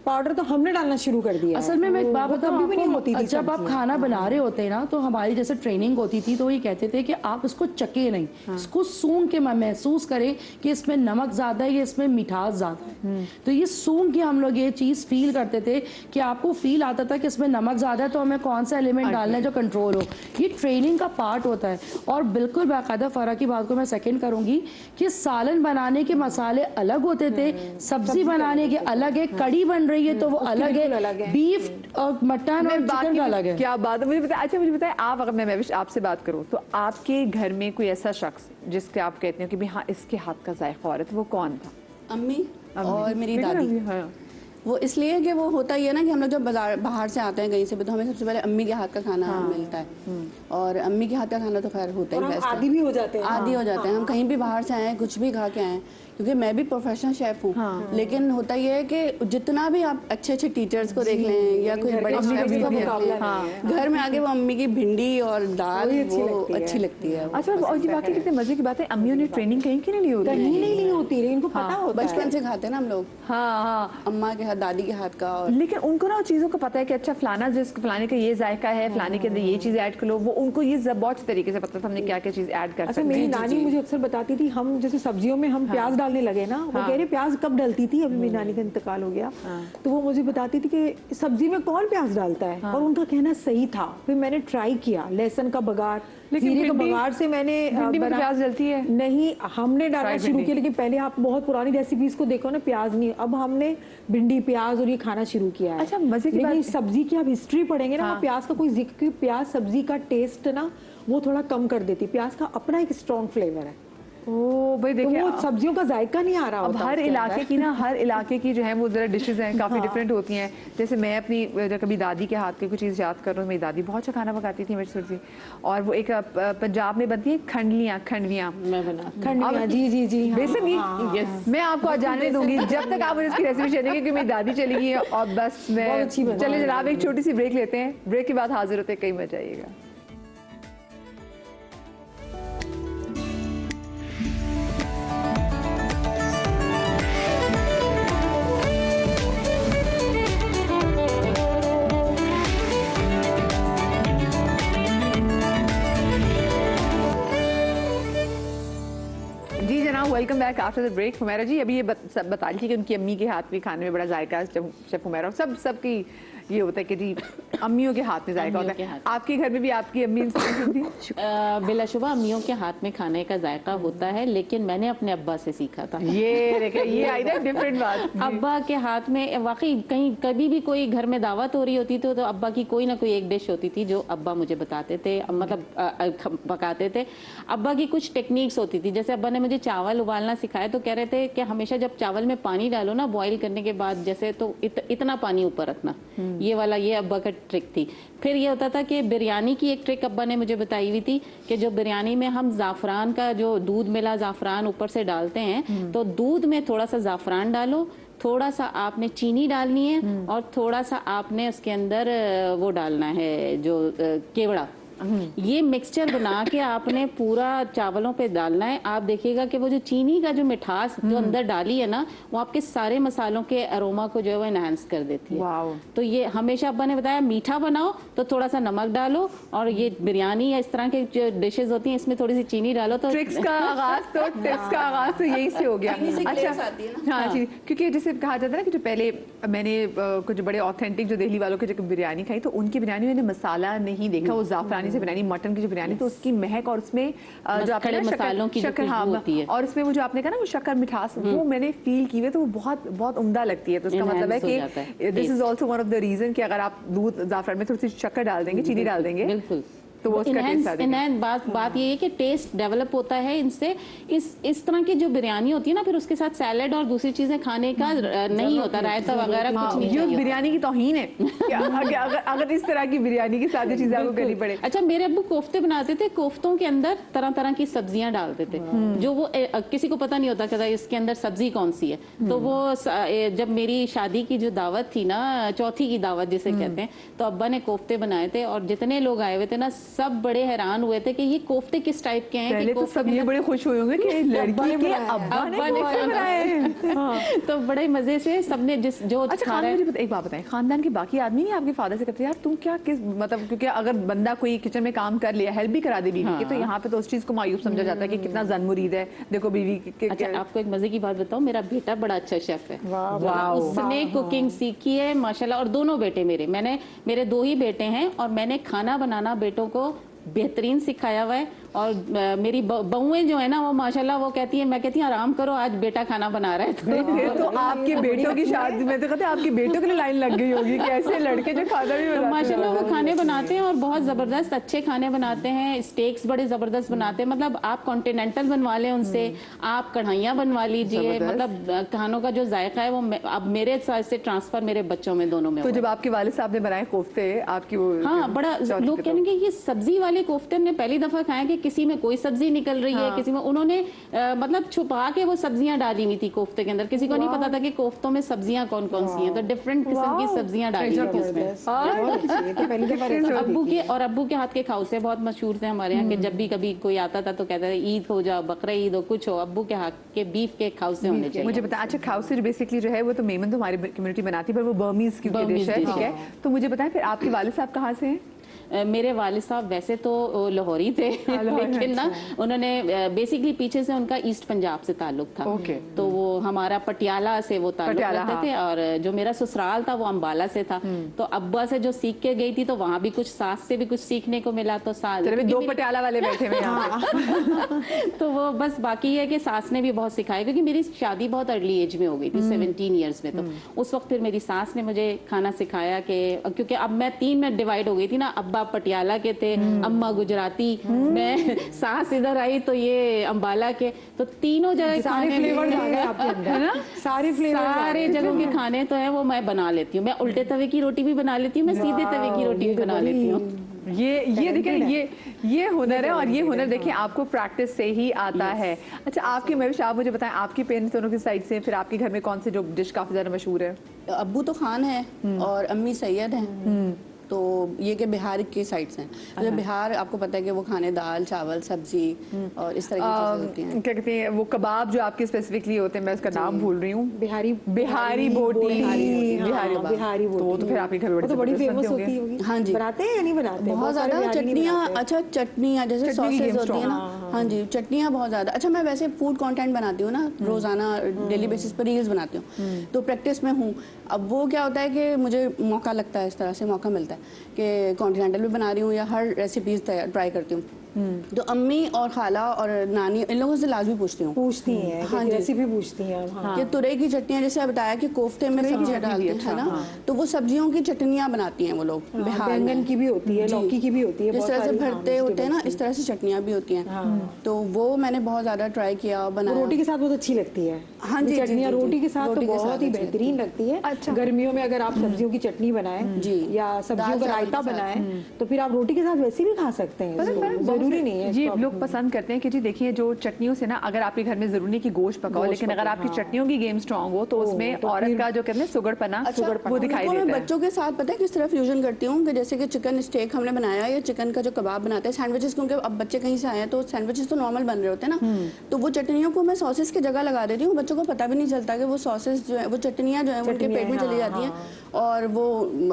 Speaker 4: पाउडर तो हमने डालना शुरू कर दिया।
Speaker 5: असल में मैं एक बात बताऊं
Speaker 4: भी नहीं होती थी।
Speaker 5: जब आप खाना बना रहे होते हैं ना तो हमारी जैसे ट्रेनिंग होती थी तो ये कहते थे कि आप इसको चखे नहीं, इसको सूंघ के महसूस करें कि इसमें नमक ज्यादा है या इसमें मिठास ज्यादा है। तो ये सूंघ के हम लोग ये चीज फील करते थे कि आपको फील आता था कि इसमें नमक ज्यादा है तो हमें कौन सा एलिमेंट डालना है जो कंट्रोल हो। ये ट्रेनिंग का पार्ट होता है। और बिल्कुल बाकायदा फरा की बात को मैं सेकंड करूंगी कि सालन बनाने के मसाले अलग होते थे, सब्जी बनाने के अलग है, कड़ी बन रही है तो वो अलग है, बीफ और मटन और चिकन का अलग है।
Speaker 1: क्या बात है, मुझे बताए। अच्छा मुझे बताए, आप अगर मैं आपसे बात करूं तो आपके घर में कोई ऐसा शख्स जिसके आप कहते हो कि भाई हाँ इसके हाथ का जायका और है, तो वो कौन था?
Speaker 6: अम्मी और मेरी दादी। वो इसलिए कि वो होता ही है ना कि हम लोग जब बाहर से आते हैं कहीं से भी तो हमें सबसे पहले अम्मी के हाथ का खाना मिलता है। और अम्मी के हाथ का खाना तो खैर होता ही बेस्ट है।
Speaker 4: आदी भी हो जाते हैं,
Speaker 6: आदी हो जाते हैं। हम कहीं भी बाहर से आए, कुछ भी खा के आए, क्योंकि मैं भी प्रोफेशनल शेफ हूँ। लेकिन होता ये है कि जितना भी आप अच्छे अच्छे टीचर्स को देख लें या कोई बड़े शेफ्स को देख लें, घर में आके वो अम्मी की भिंडी और दाल वो अच्छी लगती है।
Speaker 1: अच्छा, और ये बाकी कितने मजे की बात है, अम्मियों ने ट्रेनिंग कहीं की नहीं ली होती?
Speaker 4: कहीं नहीं ली होती, इनको पता होता है,
Speaker 6: बचपन से खाते हैं ना हम लोग।
Speaker 1: हाँ,
Speaker 6: अम्मा के हाथ, दादी के हाथ का। और
Speaker 1: लेकिन उनको ना चीज़ों का पता है कि अच्छा फलाने का ये जायका है, फलाने के अंदर ये चीज़ ऐड कर लो, वो उनको ये बहुत तरीके से पता था हमने क्या क्या चीज़ ऐड कर सकते हैं।
Speaker 4: मेरी नानी मुझे अक्सर बताती थी, हम जैसे सब्जियों में हम प्याज डालने लगे ना, वो कह रहे प्याज कब डलती थी, अभी मेरी नानी का इंतकाल हो गया, तो वो मुझे बताती थी कि सब्जी में कौन प्याज डालता है, और उनका कहना सही था। फिर मैंने ट्राई किया, लहसुन का बघार, जीरे का बघार से मैंने
Speaker 1: प्याज डलती है
Speaker 4: नहीं, हमने डालना शुरू किया, लेकिन पहले आप बहुत पुरानी रेसिपीज को देखो ना, प्याज नहीं, अब हमने भिंडी प्याज और ये खाना शुरू किया है।
Speaker 1: अच्छा, मजे की बात,
Speaker 4: सब्जी की आप हिस्ट्री पढ़ेंगे ना, प्याज का कोई जिक्र, प्याज सब्जी का टेस्ट ना वो थोड़ा कम कर देती, प्याज का अपना एक स्ट्रॉन्ग फ्लेवर है।
Speaker 1: ओ भाई देखिए,
Speaker 4: तो वो सब्जियों का जायका नहीं आ रहा
Speaker 1: अब
Speaker 4: होता।
Speaker 1: हर इलाके की ना, हर इलाके की जो है वो जरा डिशेज हैं, काफ़ी डिफरेंट होती हैं। जैसे मैं अपनी कभी दादी के हाथ की कोई चीज़ याद कर रहा हूँ, मेरी दादी बहुत अच्छा खाना पकाती थी मिर्च सब्जी, और वो एक पंजाब में बनती है खंडवियाँ।
Speaker 6: मैं बना
Speaker 4: खंडवियाँ, जी
Speaker 1: बेसिकली मैं आपको आज जानने दूंगी जब तक आप मुझे इसकी रेसिपी शेयर नहीं, क्योंकि मेरी दादी चली गई है और बस मैं। चलिए जनाब, एक छोटी सी ब्रेक लेते हैं, ब्रेक के बाद हाजिर होते हैं, कहीं मत जाइएगा। Welcome back after the break. Humaira ji अभी ये बता रही थी कि उनकी अम्मी के हाथ में खाने में बड़ा जायका है। जब शेफ हुमैरा सबकी ये होता है कि जी अम्मियों के हाथ में जायका होता है। आपके घर में भी आपकी अम्मी इंस्पिरेशन थी?
Speaker 7: बिलाशुबा अम्मियों के हाथ में खाने का जायका होता है, लेकिन मैंने अपने अब्बा से सीखा था।
Speaker 1: ये देखिए, ये आई ना डिफरेंट बात।
Speaker 7: अब्बा के हाथ में वाकई कहीं कभी भी कोई घर में दावत हो रही होती थी तो अब्बा की कोई ना कोई एक डिश होती थी जो अब्बा मुझे बताते थे, मतलब पकाते थे। अब्बा की कुछ टेक्निक्स होती थी, जैसे अब्बा ने मुझे चावल उबालना सिखाया तो कह रहे थे कि हमेशा जब चावल में पानी डालो ना बॉईल करने के बाद, जैसे तो इतना पानी ऊपर रखना, ये वाला ये अब्बा का ट्रिक थी। फिर ये होता था कि बिरयानी की एक ट्रिक अब्बा ने मुझे बताई हुई थी कि जो बिरयानी में हम जाफरान का जो दूध मिला जाफरान ऊपर से डालते हैं, तो दूध में थोड़ा सा जाफरान डालो, थोड़ा सा आपने चीनी डालनी है और थोड़ा सा आपने उसके अंदर वो डालना है जो केवड़ा। ये मिक्सचर बना के आपने पूरा चावलों पे डालना है। आप देखिएगा कि वो जो चीनी का जो मिठास जो अंदर डाली है ना, वो आपके सारे मसालों के अरोमा को जो है वो एनहांस कर देती है।
Speaker 1: वाओ।
Speaker 7: तो ये हमेशा अब्बा ने बताया मीठा बनाओ तो थोड़ा सा नमक डालो, और ये बिरयानी या इस तरह के जो डिशेज होती हैं इसमें थोड़ी सी चीनी डालो। तो
Speaker 1: ट्रिक्स का आगाज तो यही से हो गया। अच्छा, हाँ जी, क्योंकि जैसे कहा जाता है ना कि जो पहले मैंने कुछ बड़े ऑथेंटिक जो दिल्ली वालों की जो बिरयानी खाई, तो उनकी बिरयानी मैंने मसाला नहीं देखा, वो जाफरानी बिरयानी से बिरयानी, मटन की जो बिरयानी, तो उसकी महक और उसमें जो आपने
Speaker 7: खड़े मसालों की जो खुशबू होती है,
Speaker 1: और उसमें वो जो आपने कहा ना वो शक्कर मिठास, वो मैंने फील की है, तो वो बहुत बहुत उम्दा लगती है। तो इसका मतलब है कि this is also one of the reason कि अगर आप दूध जाफरान में थोड़ी सी शक्कर डाल देंगे, चीनी डाल देंगे,
Speaker 7: बिल्कुल,
Speaker 1: तो वो उसका टेस्ट आ जाएगा।
Speaker 7: बात ये है कि टेस्ट डेवलप होता है इनसे। इस तरह की जो बिरयानी होती है ना, फिर उसके साथ सैलेड और दूसरी चीजें खाने का नहीं होता, रायता वगैरह कुछ नहीं
Speaker 1: ये
Speaker 7: चाहिए।
Speaker 1: बिरयानी की तौहीन है कि अगर इस तरह की बिरयानी के साथ ये चीजें आपको करनी पड़े।
Speaker 7: अच्छा, मेरे अब्बू कोफ्ते बनाते थे, कोफ्तों के अंदर तरह तरह की सब्जियां डालते थे, जो वो किसी को पता नहीं होता कि इसके अंदर सब्जी कौन सी है। तो वो जब मेरी शादी की जो दावत थी ना, चौथी की दावत जिसे कहते हैं, तो अब्बा ने कोफ्ते बनाए थे और जितने लोग आए हुए थे ना, सब बड़े हैरान हुए थे कि ये कोफ्ते किस टाइप के हैं।
Speaker 1: पहले तो सब ये बड़े खुश हुए होंगे कि लड़की के अब्बा ने कोफ्ते बनाए हैं।
Speaker 7: तो बड़े मजे से सबने जो
Speaker 1: अच्छा,
Speaker 7: खा रहा है।
Speaker 1: मुझे एक बात बताएं, खानदान के बाकी आदमी नहीं आपके फादर से कहते यार तुम क्या किस मतलब, क्योंकि अगर बंदा कोई किचन में काम कर लिया, हेल्प भी करा दे बीवी की, तो यहाँ पे तो उस चीज को मायूब समझा जाता है कि कितना जन मुरीद है, देखो बीवी के।
Speaker 7: अच्छा, आपको एक मजे की बात बताऊं, मेरा बेटा बड़ा अच्छा शेफ है, उसने कुकिंग सीखी है माशाल्लाह। और दोनों बेटे मेरे 2 ही बेटे हैं, और मैंने खाना बनाना बेटों को बेहतरीन सिखाया हुआ है। और मेरी बहुएं जो है ना, वो माशाल्लाह वो कहती है, मैं कहती हूँ आराम करो, आज बेटा खाना बना रहा है।
Speaker 1: तो आपके बेटों की शादी में तो कहते हैं आपके बेटों के लिए लाइन लग गई होगी कि ऐसे लड़के जो खाना भी बनाते हैं।
Speaker 7: माशाल्लाह वो खाने बनाते हैं और बहुत जबरदस्त अच्छे खाने बनाते हैं। स्टेक्स बड़े जबरदस्त बनाते हैं, मतलब आप कॉन्टिनेंटल बनवा लें उनसे, आप कढ़ाइयाँ बनवा लीजिए, मतलब खानों का जो जायका है वो अब मेरे साथ से ट्रांसफर मेरे बच्चों में दोनों में।
Speaker 1: तो जब आपके वालिद साहब ने बनाए कोफ्ते आपकी वो,
Speaker 7: हाँ, बड़ा लोग कहेंगे ये सब्जी वाले कोफ्ते हमने पहली दफा खाए कि किसी में कोई सब्जी निकल रही है, किसी में उन्होंने मतलब छुपा के वो सब्जियां डाली हुई थी कोफ्ते के अंदर, किसी को नहीं पता था कि कोफ्तों में सब्जियां कौन कौन सी हैं, तो डिफरेंट किस्म की सब्जियां डाली हुई थी उसमें। अब्बू के हाथ के खाउसे बहुत मशहूर थे हमारे यहाँ के, जब भी कभी कोई आता था तो कहते थे ईद हो जाओ, बकरा ईद हो, कुछ हो, अब्बू के हाथ के बीफ के खाउसे होने चाहिए।
Speaker 1: मुझे बता, अच्छा खाउसे बेसिकली जो है वो तो मेमन तो हमारी कम्युनिटी बनाती है, पर वो बर्मीज की डिश है, ठीक है। तो मुझे बताएं फिर आपके वालिद साहब कहाँ से हैं?
Speaker 7: मेरे वालिद साहब वैसे तो लाहौरी थे, लेकिन ना उन्होंने बेसिकली पीछे से उनका ईस्ट पंजाब से ताल्लुक था, तो वो हमारा पटियाला से वो ताल्लुक रखते थे, और जो मेरा ससुराल था वो अम्बाला से था। तो अब्बा से जो सीख के गई थी, तो वहाँ भी कुछ सास से भी कुछ सीखने को मिला। तो
Speaker 1: दो पटियाला वाले बैठे हुए हैं।
Speaker 7: तो वो बस बाकी है कि सास ने भी बहुत सिखाया, क्योंकि मेरी शादी बहुत अर्ली एज में हो गई थी, 17 ईयर्स में। तो उस वक्त फिर मेरी सास ने मुझे खाना सिखाया कि, क्योंकि अब मैं 3 में डिवाइड हो गई थी ना, अब्बा पटियाला के थे, अम्मा गुजराती, मैं सास इधर आई तो ये अम्बाला के, तो तीनों जगह
Speaker 4: सारे फ्लेवर आ गए आपके अंदर, है ना?
Speaker 7: सारे जगहों के खाने तो है वो मैं बना लेती हूँ। मैं उल्टे तवे की रोटी भी बना लेती हूँ, मैं सीधे तवे की रोटी भी बना लेती हूँ।
Speaker 1: ये देखिए, ये हुनर है, और ये हुनर देखिए आपको प्रैक्टिस से ही आता है। अच्छा, आपके महेश, आप मुझे बताएं आपके पेरेंट्स दोनों की साइड से, फिर आपके घर में कौन से जो डिश काफी ज्यादा मशहूर है?
Speaker 6: अब्बू तो खान है और अम्मी सैयद हैं। तो ये कि बिहार की साइड से हैं। मतलब बिहार आपको पता है कि वो खाने दाल चावल सब्जी और इस तरह की चीजें होती हैं।
Speaker 1: क्या कहते हैं वो कबाब जो आपके स्पेसिफिकली होते हैं, मैं उसका नाम भूल रही हूँ, बिहारी बोटी, बिहारी बोटी। तो फिर आपके घर
Speaker 4: तो बड़ी फेमस होती होगी।
Speaker 6: हाँ जी,
Speaker 4: बनाते हैं या नहीं बनाते?
Speaker 6: बहुत ज्यादा चटनियाँ। अच्छा, चटनियाँ जैसे सॉसेज होती है ना, हाँ जी, चटनियाँ बहुत ज्यादा। अच्छा, मैं वैसे फूड कंटेंट बनाती हूँ ना, रोजाना डेली बेसिस पर रील्स बनाती हूँ, तो प्रैक्टिस में हूँ। अब वो क्या होता है कि मुझे मौका लगता है, इस तरह से मौका मिलता है कि कॉन्टिनेंटल भी बना रही हूँ या हर रेसिपीज ट्राई करती हूँ। तो अम्मी और खाला और नानी इन लोगों से लाजमी पूछती
Speaker 4: हैं, हाँ जी, रेसिपी पूछती हैं
Speaker 6: कि तुरई की चटनियाँ, जैसे बताया कि कोफ्ते में सब्जियाँ डालती है ना, तो वो सब्जियों की चटनियाँ बनाती हैं वो लोग। बिहार
Speaker 4: बैंगन की भी होती है, लौकी की भी होती है,
Speaker 6: जिस तरह से भरते होते हैं ना, इस तरह से चटनियाँ भी होती हैं। तो वो मैंने बहुत ज्यादा ट्राई किया और बनाया।
Speaker 4: रोटी के साथ बहुत अच्छी लगती है।
Speaker 6: हाँ जी,
Speaker 4: चटनियाँ रोटी के साथ तो बहुत ही बेहतरीन लगती है। अच्छा, गर्मियों में अगर आप सब्जियों की चटनी बनाएं जी, या सब्जियों का रायता बनाएं, तो फिर आप रोटी के साथ वैसे भी खा सकते हैं, जरूरी नहीं है।
Speaker 1: जी, लोग पसंद करते हैं कि जी देखिए जो चटनियों से ना, अगर आपके घर में जरूरी नहीं कि गोश्त पकाओ, लेकिन अगर आपकी चटनियों की गेम स्ट्रांग हो, तो उसमें औरत का जो कहते हैं सुगड़पना वो दिखाई देता है।
Speaker 6: मैं बच्चों के साथ पता है किस तरह फ्यूजन करती हूँ कि जैसे कि चिकन स्टेक हमने बनाया या चिकन का जो कबाब बनाते हैं, सैंडविचेस, क्योंकि अब बच्चे कहीं से आए हैं तो सैंडविचेस तो नॉर्मल बन रहे होते हैं ना, तो वो चटनियों को मैं सॉसेस की जगह लगा देती हूँ। बच्चों को पता भी नहीं चलता कि वो सॉसेस जो है, वो चटनियाँ जो है उनके पेट में चली जाती हैं, और वो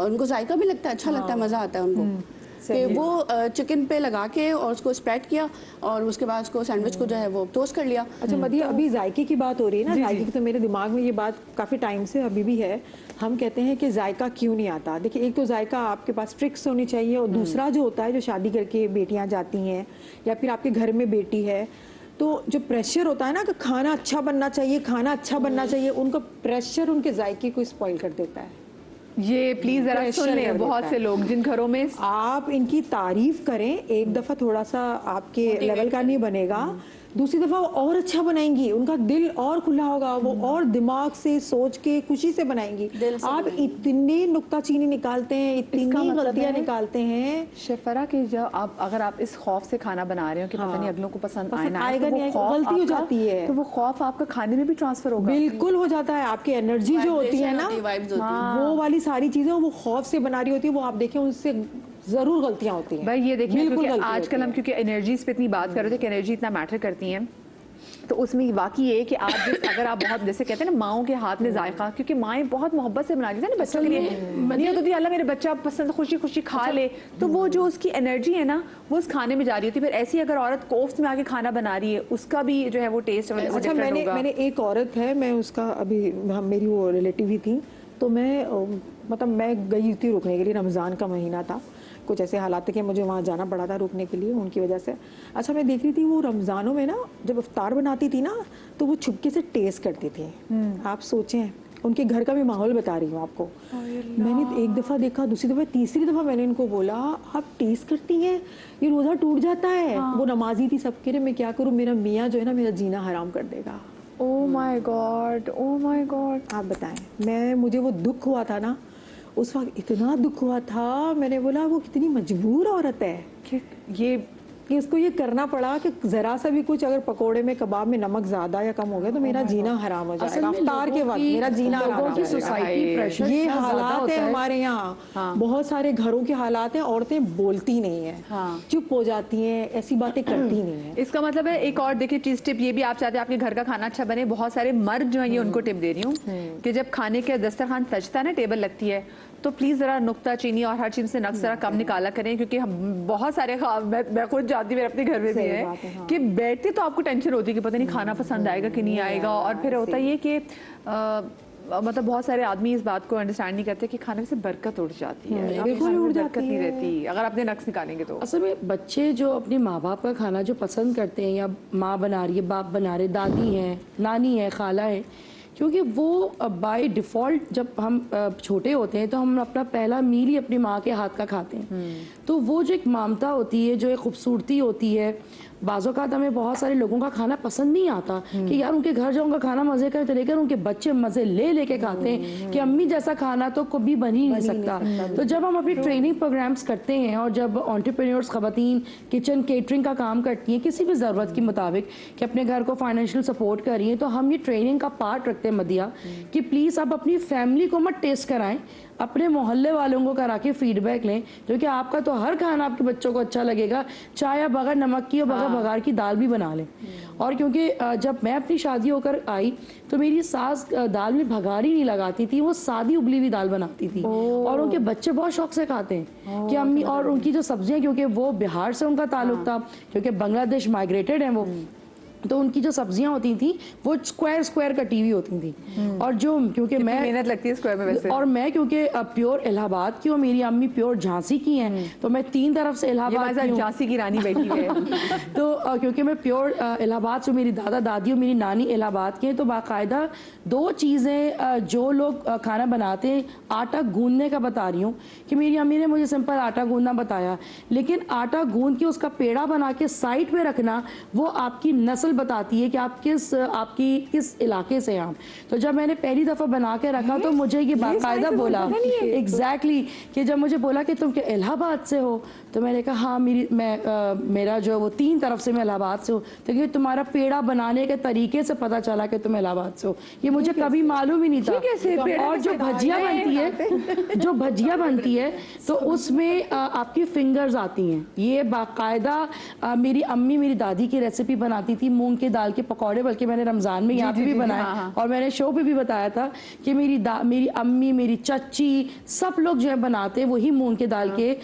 Speaker 6: उनको जायका भी लगता है, अच्छा लगता है, मजा आता है उनको। कि वो चिकन पे लगा के और उसको स्प्रेड किया और उसके बाद उसको सैंडविच को जो है वो टोस्ट कर लिया।
Speaker 4: अच्छा मदिया, अभी जायके की बात हो रही है ना, जायके की तो मेरे दिमाग में ये बात काफ़ी टाइम से अभी भी है। हम कहते हैं कि जायका क्यों नहीं आता। देखिए, एक तो जायका आपके पास ट्रिक्स होनी चाहिए और दूसरा जो होता है, जो शादी करके बेटियां जाती हैं या फिर आपके घर में बेटी है, तो जो प्रेशर होता है ना कि खाना अच्छा बनना चाहिए, खाना अच्छा बनना चाहिए, उनका प्रेशर उनके जायके को स्पॉइल कर देता है।
Speaker 1: ये प्लीज जरा सुन लें बहुत से लोग जिन घरों में
Speaker 4: आप इनकी तारीफ करें, एक दफ़ा थोड़ा सा आपके लेवल का नहीं बनेगा, दूसरी दफ़ा और अच्छा बनाएंगी, उनका दिल और खुला होगा, वो और दिमाग से सोच के खुशी से बनाएंगी। आप इतने नुक्ताचीनी निकालते हैं, इतनी गलतियां निकालते हैं
Speaker 1: शेफरा कि जब आप अगर आप इस खौफ से खाना बना रहे हो कि पता नहीं अगलों को पसंद
Speaker 4: आएगा नहीं आएगा, गलती हो जाती है,
Speaker 1: तो वो खौफ आपका खाने में भी ट्रांसफर होगा।
Speaker 4: बिल्कुल हो जाता है। आपकी एनर्जी जो होती है ना, वो वाली सारी चीजें वो खौफ से बना रही होती है, वो आप देखें उससे जरूर गलतियां होती हैं।
Speaker 1: भाई ये देखिए, आजकल हम क्योंकि एनर्जीज पे इतनी बात कर रहे थे कि एनर्जी इतना मैटर करती है, तो उसमें वाकई ये कि आप अगर आप बहुत जैसे कहते हैं ना माओं के हाथ में जायका, क्योंकि माएँ बहुत मोहब्बत से बना देती है ना बच्चों के लिए, नहीं होती अल्लाह मेरे बच्चा पसंद खुशी खुशी खा ले, तो वो जो उसकी एनर्जी है ना वो उस खाने में जा रही होती है। फिर ऐसी अगर औरत कोफ्त में आके खाना बना रही है, उसका भी जो है वो टेस्ट
Speaker 4: अच्छा, मैंने एक औरत है, मैं उसका अभी मेरी वो रिलेटिव ही थी, तो मैं मतलब मैं गई थी रुकने के लिए, रमज़ान का महीना था, कुछ ऐसे हालात थे कि मुझे वहाँ जाना पड़ा था रुकने के लिए उनकी वजह से। अच्छा, मैं देख रही थी वो रमज़ानों में ना जब इफ्तार बनाती थी ना, तो वो छुपके से टेस्ट करती थी। आप सोचें, उनके घर का भी माहौल बता रही हूँ आपको। मैंने एक दफ़ा देखा, दूसरी दफ़ा, तीसरी दफ़ा मैंने इनको बोला आप टेस्ट करती हैं, ये रोज़ा टूट जाता है। वो नमाजी थी, सब कह रहे मैं क्या करूँ, मेरा मियाँ जो है ना मेरा जीना हराम कर देगा।
Speaker 1: Oh my God, oh my God.
Speaker 4: आप बताएं, मुझे वो दुख हुआ था ना, उस वक्त इतना दुख हुआ था, मैंने बोला वो कितनी मजबूर औरत है कि इसको ये करना पड़ा कि ज़रा सा भी कुछ अगर पकोड़े में कबाब में नमक ज़्यादा या कम हो गया तो मेरा जीना हराम हो जाएगा। इफ्तार के वक्त मेरा जीना हराम हो जाएगा। ये हालात है हमारे यहाँ, बहुत सारे घरों के हालात हैं। औरतें बोलती नहीं है, चुप हो जाती हैं, ऐसी बातें करती नहीं है।
Speaker 1: इसका मतलब है एक और देखिए चीज टिप ये भी आप चाहते हैं आपके घर का खाना अच्छा बने। बहुत सारे मर्द जो है ये उनको टिप दे रही हूँ कि जब खाने के दस्तरखान सजता है ना, टेबल लगती है, तो प्लीज जरा नुक्ता चीनी और हर चीज से नक्स जरा कम निकाला करें, क्योंकि हम बहुत सारे मैं खुद जाती मेरे अपने घर में भी है कि बैठते तो आपको टेंशन होती है कि पता नहीं खाना पसंद आएगा कि नहीं आएगा, और फिर होता ये कि मतलब बहुत सारे आदमी इस बात को अंडरस्टैंड नहीं करते कि खाने से बरकत उड़ जाती है, बिल्कुल उड़ बरकत नहीं रहती अगर आपने नक्स निकालेंगे तो।
Speaker 5: असल में बच्चे जो अपने माँ बाप का खाना जो पसंद करते हैं, या माँ बना रही है, बाप बना रहे, दादी हैं, नानी है, खाला है, क्योंकि वो बाय डिफ़ॉल्ट जब हम छोटे होते हैं तो हम अपना पहला मील ही अपनी माँ के हाथ का खाते हैं। तो वो जो एक ममता होती है, जो एक खूबसूरती होती है, बाज़ औक़ात हमें बहुत सारे लोगों का खाना पसंद नहीं आता कि यार उनके घर जाऊँगा खाना मज़े करते, लेकिन उनके बच्चे मज़े ले के खाते हैं कि अम्मी जैसा खाना तो कभी बन ही नहीं सकता। तो जब हम अपनी ट्रेनिंग प्रोग्राम्स करते हैं और जब एंटरप्रेन्योर्स ख़वातीन किचन केटरिंग का काम करती हैं किसी भी ज़रूरत के मुताबिक कि अपने घर को फाइनेंशियल सपोर्ट कर रही हैं, तो हम ये ट्रेनिंग का पार्ट रखते हैं मदिया कि प्लीज़ आप अपनी फैमिली को मत टेस्ट कराएं, अपने मोहल्ले वालों को करा के फीडबैक लें, क्योंकि आपका तो हर खाना आपके बच्चों को अच्छा लगेगा, चाहे आप बगैर नमक की और बगैर बघार की दाल भी बना लें। और क्योंकि जब मैं अपनी शादी होकर आई तो मेरी सास दाल में भगारी नहीं लगाती थी, वो सादी उबली हुई दाल बनाती थी और उनके बच्चे बहुत शौक से खाते हैं कि अम्मी। और उनकी जो सब्जियां, क्योंकि वो बिहार से उनका ताल्लुक था, क्योंकि बांग्लादेश माइग्रेटेड हैं वो, तो उनकी जो सब्जियां होती थी वो स्क्वायर कटी हुई होती थी। और जो क्योंकि मैं
Speaker 1: मेहनत लगती है स्क्वायर में वैसे,
Speaker 5: और मैं क्योंकि प्योर इलाहाबाद की हूँ, मेरी अम्मी प्योर झांसी की हैं, तो मैं 3 तरफ से इलाहाबाद की हूँ,
Speaker 1: झांसी की रानी बैठी है
Speaker 5: तो क्योंकि मैं प्योर इलाहाबाद से, मेरी दादा दादी और मेरी नानी इलाहाबाद के हैं, तो बाकायदा 2 चीज़ें जो लोग खाना बनाते हैं, आटा गूंदने का बता रही हूँ कि मेरी अम्मी ने मुझे सिंपल आटा गूंदना बताया, लेकिन आटा गूंद के उसका पेड़ा बना के साइड पे रखना, वो आपकी नस्ल बताती है कि आप किस इलाके से हैं। तो जब मैंने पहली दफ़ा बना के रखा तो मुझे ये बाकायदा बोला एग्जैक्टली कि जब मुझे बोला कि तुम क्या इलाहाबाद से हो, तो मैंने कहा हाँ मेरा जो वो 3 तरफ से मैं इलाहाबाद से हूँ, तो क्योंकि तुम्हारा पेड़ा बनाने के तरीके से पता चला कि तुम इलाहाबाद से हो, ये मुझे कभी मालूम ही नहीं था। और जो भजिया बनती है तो उसमें आपकी फिंगर्स आती हैं, ये बाकायदा मेरी अम्मी मेरी दादी की रेसिपी बनाती थी, मूंग की दाल के पकौड़े, बल्कि मैंने रमज़ान में यहाँ पे भी बनाए और मैंने शो पे भी बताया था कि मेरी अम्मी, मेरी चच्ची, सब लोग जो है बनाते वही मूंग की दाल के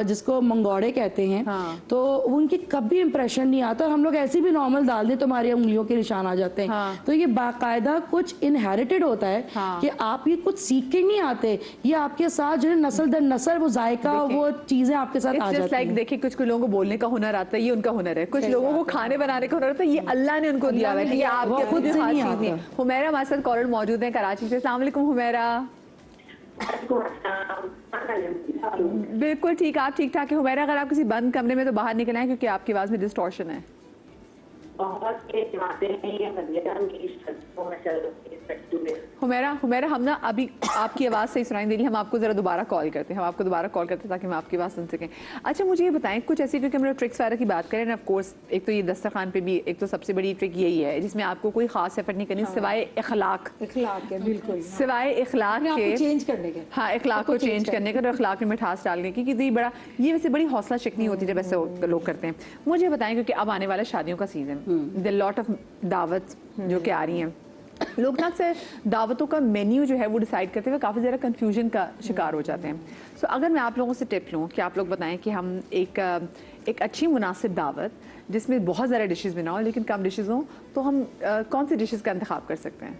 Speaker 5: जिसको मंगोड़े कहते हैं। तो उनकी कभी इंप्रेशन नहीं आता। हम लोग ऐसे भी नॉर्मल डाल दें तो हमारी उंगलियों के निशान आ जाते हैं। तो ये बाकायदा कुछ इनहेरिटेड होता है कि आप ये कुछ सीख के नहीं आते, ये आपके साथ जो है नस्ल दर नस्ल वो जायका, वो चीजें आपके साथ आ जाती हैं।
Speaker 1: देखिए कुछ लोगों को बोलने का हुनर आता है, ये उनका हुनर है। कुछ लोगों को खाने बनाने का हुनर आता है, ये अल्लाह ने उनको दिया है। ये आपके खुद से नहीं आता। हुमैरा हमारे साथ कॉलर मौजूद है कराची से। अस्सलाम वालेकुम हुमैरा। बिल्कुल ठीक, आप ठीक ठाक है हुमैरा। अगर आप किसी बंद कमरे में तो बाहर निकल आए क्योंकि आपकी आवाज में डिस्टॉर्शन है। हुमैरा हम ना अभी आपकी आवाज़ सही सुनाई दे रही, हम आपको ज़रा दोबारा कॉल करते हैं, ताकि हम आपकी बात सुन सकें। अच्छा मुझे ये बताएं कुछ ऐसी, क्योंकि हम लोग ट्रिक्स वगैरह की बात करें ना, ऑफ कोर्स एक तो ये दस्तरखान पे भी एक तो सबसे बड़ी ट्रिक यही है जिसमें आपको कोई खास एफर्ट नहीं करनी सिवाय इखलाक
Speaker 4: है, बिल्कुल
Speaker 1: सिवाय इखलाक के
Speaker 4: चेंज करने के।
Speaker 1: हाँ, इखलाक को चेंज करने का, और इखलाक में मिठास डालने की, क्योंकि ये वैसे बड़ी हौसला शिकनी होती है जब ऐसे लोग करते हैं। मुझे बताएं क्योंकि अब आने वाला शादियों का सीजन, द लॉट ऑफ दावत जो कि आ रही हैं, लोग ना अक्सर दावतों का मेन्यू जो है वो डिसाइड करते हुए काफ़ी ज़्यादा कंफ्यूजन का शिकार हो जाते हैं। सो अगर मैं आप लोगों से टिप लूँ कि आप लोग बताएं कि हम एक अच्छी मुनासिब दावत जिसमें बहुत ज़्यादा डिशेस बनाओ लेकिन कम डिशेस हों, तो हम कौन सी डिशेस का इंतखाब कर सकते हैं?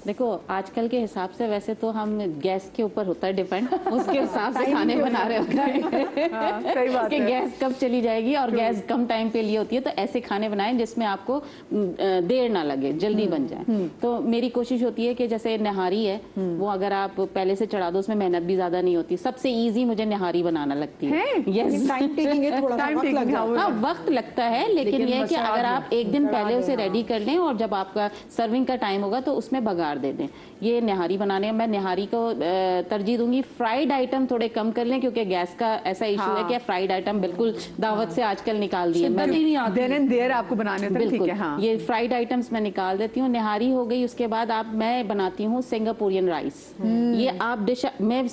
Speaker 7: देखो आजकल के हिसाब से वैसे तो हम गैस के ऊपर होता है डिपेंड, उसके हिसाब से खाने बना रहे होते हैं
Speaker 1: सही बात
Speaker 7: कि गैस कब चली जाएगी और गैस कम टाइम पे लिए होती है। तो ऐसे खाने बनाएं जिसमें आपको देर ना लगे, जल्दी बन जाए। तो मेरी कोशिश होती है कि जैसे नहारी है वो अगर आप पहले से चढ़ा दो, उसमें मेहनत भी ज्यादा नहीं होती। सबसे ईजी मुझे नहारी बनाना लगती है। हाँ वक्त लगता है, लेकिन यह है कि अगर आप एक दिन पहले उसे रेडी कर लें और जब आपका सर्विंग का टाइम होगा तो उसमें बघार दे दें। ये निहारी बनाने में मैं निहारी को तरजीह दूंगी। फ्राइड आइटम थोड़े कम कर लें क्योंकि गैस का ऐसा इशू है कि फ्राइड आइटम बिल्कुल दावत से आजकल निकाल दिए
Speaker 1: देर आपको बनाने तक, ठीक है। हाँ।
Speaker 7: ये फ्राइड आइटम्स मैं निकाल देती हूँ। निहारी हो गई, उसके बाद मैं बनाती हूँ सिंगापुरियन राइस। ये आप डिश मैं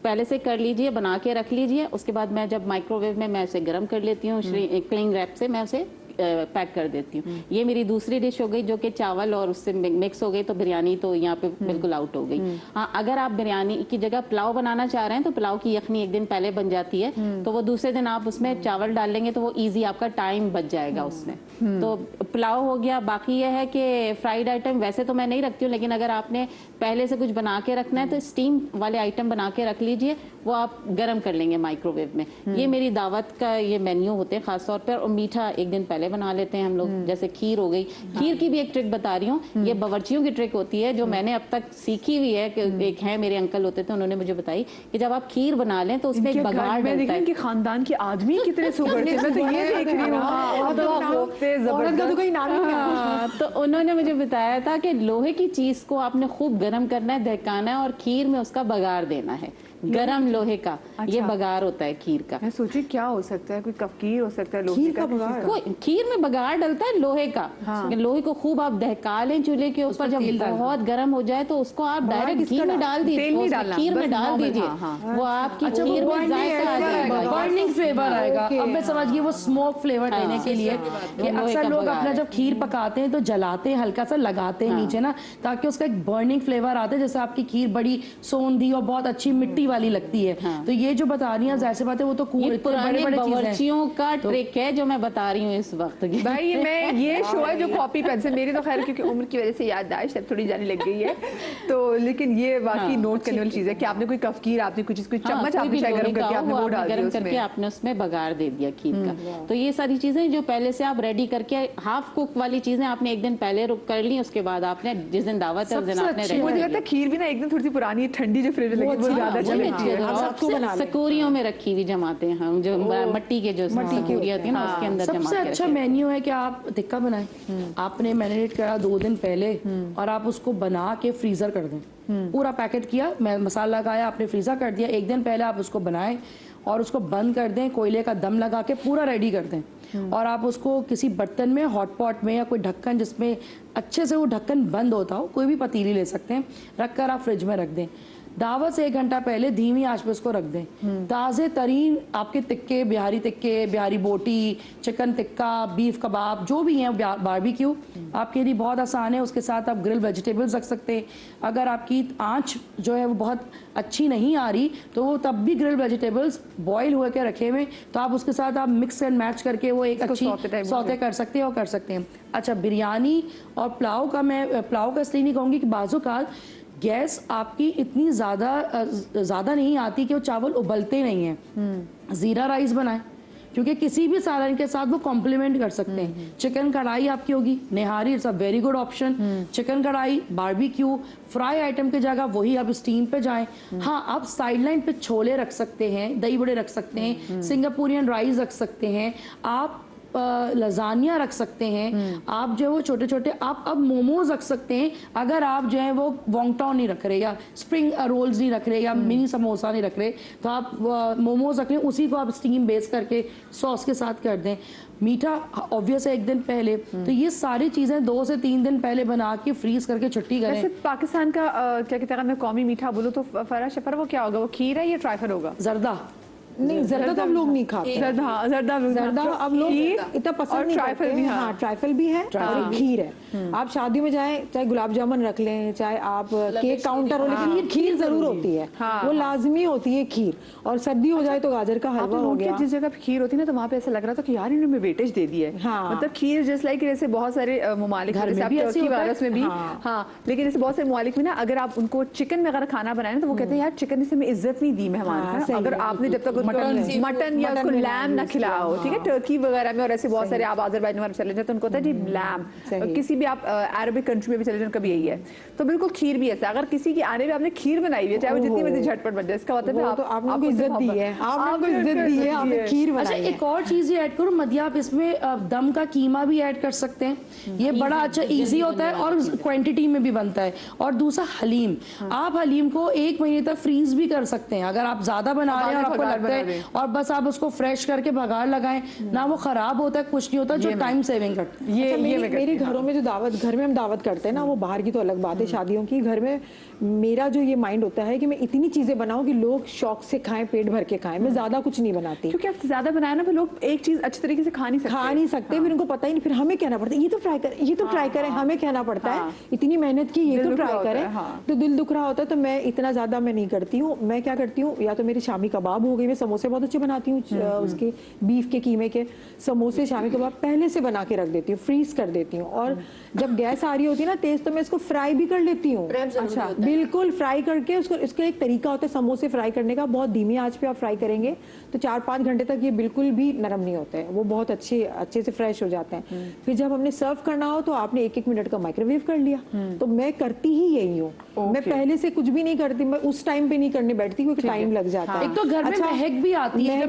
Speaker 7: पहले से कर लीजिए, बना के रख लीजिए। उसके बाद मैं जब माइक्रोवेव में मैं उसे गर्म कर लेती हूँ, क्लिंग रैप से मैं उसे पैक कर देती हूँ। ये मेरी दूसरी डिश हो गई जो कि चावल और उससे मिक्स हो गई, तो बिरयानी तो यहाँ पे बिल्कुल आउट हो गई। हाँ, अगर आप बिरयानी की जगह पुलाव बनाना चाह रहे हैं तो पुलाव की यखनी एक दिन पहले बन जाती है, तो वो दूसरे दिन आप उसमें चावल डाल लेंगे तो वो इजी आपका टाइम बच जाएगा उसमें। तो पुलाव हो गया। बाकी ये है कि फ्राइड आइटम वैसे तो मैं नहीं रखती हूँ, लेकिन अगर आपने पहले से कुछ बना के रखना है तो स्टीम वाले आइटम बना के रख लीजिए, वो आप गर्म कर लेंगे माइक्रोवेव में। ये मेरी दावत का ये मेन्यू होते हैं खासतौर पर। और मीठा एक दिन पहले बना लेते हैं हम लोग, जैसे खीर हो गई। खीर की भी एक ट्रिक बता रही हूँ, ये बावर्चियों की ट्रिक होती है जो मैंने अब तक सीखी हुई है। कि एक है मेरे अंकल होते थे, उन्होंने मुझे बताई कि जब आप खीर बना लें तो उसमें एक बघार डलता है।
Speaker 1: कि खानदान के आदमी कितने सुगर थे, मैं तो ये देख रही हूँ।
Speaker 7: तो उन्होंने मुझे बताया था कि लोहे की चीज को आपने खूब गर्म करना है, दहकाना है और खीर में उसका बघार देना है। गरम लोहे का ये बघार होता है खीर का।
Speaker 1: मैं सोची क्या हो सकता है, कोई कफकीर हो सकता है लोहे का बघार।
Speaker 7: कोई खीर में बघार डलता है लोहे का। लोहे को खूब आप दहका लें चूल्हे के ऊपर, जब बहुत गर्म हो जाए तो उसको आप डायरेक्ट घी में डाल दीजिए, खीर में डाल दीजिए, वो आपकी खीर में जायका आ जाएगा,
Speaker 5: बर्निंग फ्लेवर आएगा। अब मैं समझ गई, वो स्मोक फ्लेवर देने के लिए कि अक्सर लोग अपना जब खीर पकाते हैं तो जलाते हैं, हल्का सा लगाते हैं नीचे ना, ताकि उसका एक बर्निंग फ्लेवर आता है, जैसे आपकी खीर बड़ी सोंधी और बहुत अच्छी मिट्टी वाली लगती है। हाँ। तो ये जो बता रही हैं जाहिर सी बात है वो तो
Speaker 7: पुराने बावर्चियों का ट्रिक है जो मैं बता रही हूँ इस वक्त की।
Speaker 1: भाई मैं ये शो है जो कॉपी पेंसिल, मेरी तो खैर क्योंकि उम्र की वजह से याददाश्त अब थोड़ी जाने लग गई है, तो लेकिन ये वाकई नोट करने वाली चीज है कि आपने कोई कफकीर, आपने कोई चीज, कोई चम्मच आपने चाय गर्म करके आपने वो डाल दिया
Speaker 7: करके आपने उसमें बघार दे दिया खीर का। तो ये सारी चीजें जो पहले से आप रेडी करके हाफ कुक वाली चीजें आपने एक दिन पहले रुक कर ली, उसके बाद आपने जिस दिन दावत है उस दिन आपने
Speaker 1: मुझे लगता है खीर भी ना एक दिन थोड़ी सी पुरानी ठंडी जो फ्रिज लगी वो ज्यादा चलती है।
Speaker 7: सकूरियों में रखी हुई जमाते हैं हम, जो मट्टी के जो सकूरियां होती है ना उसके अंदर जमा के।
Speaker 5: सबसे अच्छा मेन्यू है कि आप टिक्का बनाएं, आपने मैरिनेट करा 2 दिन पहले और आप उसको बना के फ्रीजर कर दें। पूरा पैकेट किया, मसाला लगाया, आपने फ्रीजर कर दिया, 1 दिन पहले आप उसको बनाएं और उसको बंद कर दें, कोयले का दम लगा के पूरा रेडी कर दें। और आप उसको किसी बर्तन में, हॉट पॉट में या कोई ढक्कन जिसमें अच्छे से वो ढक्कन बंद होता हो, कोई भी पतीली ले सकते हैं, रख कर आप फ्रिज में रख दें। दावत से 1 घंटा पहले धीमी आंच पे उसको रख दें। ताज़े तरीन आपके टिक्के, बिहारी बोटी, चिकन टिक्का, बीफ कबाब जो भी हैं, बारबेक्यू आपके लिए बहुत आसान है। उसके साथ आप ग्रिल वेजिटेबल्स रख सकते हैं। अगर आपकी आंच जो है वो बहुत अच्छी नहीं आ रही तो वो तब भी ग्रिल वेजिटेबल्स बॉईल हुए के रखे हुए, तो आप उसके साथ आप मिक्स एंड मैच करके वो एक अच्छी सौते कर सकते हैं और कर सकते हैं। अच्छा, बिरयानी और पुलाव का मैं पुलाव का इसलिए नहीं कहूँगी कि बाज़-औक़ात गैस आपकी इतनी ज़्यादा नहीं आती कि वो चावल उबलते नहीं हैं। ज़ीरा राइस बनाएं, क्योंकि किसी भी सालन के साथ वो कॉम्प्लीमेंट कर सकते हैं। चिकन कढ़ाई आपकी होगी, nihari it's a very good option. Chicken kadhai, barbecue, fry item की जगह वही आप स्टीम पे जाएं। हाँ, आप साइडलाइन पे छोले रख सकते हैं, दही बड़े रख सकते हैं, सिंगापुरियन राइस रख सकते हैं, आप लजानिया रख सकते हैं, आप जो है वो छोटे छोटे आप अब मोमोज रख सकते हैं। अगर आप जो है वो वोंगटाओ नहीं रख रहे या स्प्रिंग रोल्स नहीं रख रहे या मिनी समोसा नहीं रख रहे, तो आप मोमोज रख लें, उसी को आप स्टीम बेस करके सॉस के साथ कर दें। मीठा ऑब्वियस है 1 दिन पहले, तो ये सारी चीज़ें 2 से 3 दिन पहले बना के फ्रीज करके छुट्टी करें।
Speaker 1: वैसे पाकिस्तान का क्या कहते हैं, मैं कौमी मीठा बोलूँ तो फरा शफर वो क्या होगा, वो खीर है या ट्राइफल होगा?
Speaker 5: जर्दा
Speaker 4: नहीं, जर्दा तो हम लोग नहीं खाते।
Speaker 1: जर्दा
Speaker 4: अब लोग इतना पसंद नहीं करते हैं। हाँ, ट्राइफल भी है और खीर है। आप शादियों में जाएं, चाहे गुलाब जामुन रख लें, चाहे आप केक काउंटर हो, लेकिन ये खीर जरूर होती है, वो लाजमी होती है खीर। और सर्दी हो जाए तो गाजर का हलवा हो गया।
Speaker 1: जिस जगह खीर होती है ना, तो वहाँ पे ऐसा लग रहा था कि यार इन्होंने वेटेज दे दी है। मतलब खीर जैसे लाइक जैसे बहुत सारे ममालिक में भी, हाँ, लेकिन जैसे बहुत सारे ममालिक में ना, अगर आप उनको चिकन में अगर खाना बनाए ना, तो वो कहते हैं यार चिकन से हमें इज्जत नहीं दी मेहमान को। अगर आपने जब तक मटन या उसको लैम ना खिलाओ, ठीक है, टर्की वगैरह में, और ऐसे बहुत सारे आप अजरबैजान वगैरह चले जाते हैं, उनको होता है जी लैम। किसी भी आप अरबिक कंट्री में भी चले जाए, उनका भी यही है। तो बिल्कुल खीर भी ऐसा, अगर किसी की आने में आपने खीर बनाई हुई है, चाहे वो जितनी मर्जी झटपट बन जाए, इसका मतलब है
Speaker 4: आपने इज्जत दी है, आपने इज्जत दी है, आपने खीर बनाई है।
Speaker 5: एक और चीज ऐड करो मदिया, आप इसमें दम का कीमा भी ऐड कर सकते हैं। ये बड़ा अच्छा इजी होता है और क्वांटिटी में भी बनता है। और दूसरा हलीम, आप हलीम को 1 महीने तक फ्रीज भी कर सकते हैं। अगर आप ज्यादा बना रहे हैं और आपको लगता है, और बस आप उसको फ्रेश करके भगाड़ लगाएं ना, वो खराब होता है, कुछ नहीं होता, जो टाइम सेविंग करता है।
Speaker 4: ये मेरे घरों में जो घर में हम दावत करते हैं ना, वो बाहर की तो अलग बात है, शादियों की। घर में मेरा जो ये माइंड होता है कि मैं इतनी चीजें बनाऊं कि लोग शौक से खाएं, पेट भर के खाएं। मैं ज्यादा कुछ नहीं बनाती,
Speaker 1: क्योंकि आप ज्यादा बनाए ना, फिर लोग एक चीज अच्छी तरीके से खा नहीं सकते।
Speaker 4: फिर उनको पता ही नहीं, फिर हमें कहना पड़ता है ये तो ट्राई करें, ये तो ट्राई करें, हमें कहना पड़ता है इतनी मेहनत की, ये तो ट्राई करें, तो दिल दुख रहा होता है। तो मैं इतना ज्यादा मैं नहीं करती हूँ। मैं क्या करती हूँ, या तो मेरी शामी कबाब हो गई, मैं समोसे बहुत अच्छे बनाती हूँ, उसके बीफ के कीमे के समोसे, शामी कबाब पहले से बना के रख देती हूँ, फ्रीज कर देती हूँ। और जब गैस आ रही होती है ना तेज, तो मैं इसको फ्राई भी कर लेती हूँ। अच्छा, बिल्कुल फ्राई करके उसको, इसका एक तरीका होता है समोसे फ्राई करने का, बहुत धीमी आंच पे आप फ्राई करेंगे तो 4-5 घंटे तक ये बिल्कुल भी नरम नहीं होते हैं, वो बहुत अच्छे से फ्रेश हो जाते हैं। फिर जब हमने सर्व करना हो तो आपने 1-1 मिनट का माइक्रोवेव कर लिया। तो मैं करती ही यही हूँ, मैं पहले से कुछ भी नहीं करती, मैं उस टाइम पे नहीं करने बैठती क्योंकि टाइम लग जाता है।
Speaker 5: एक तो घर में महक भी आती है,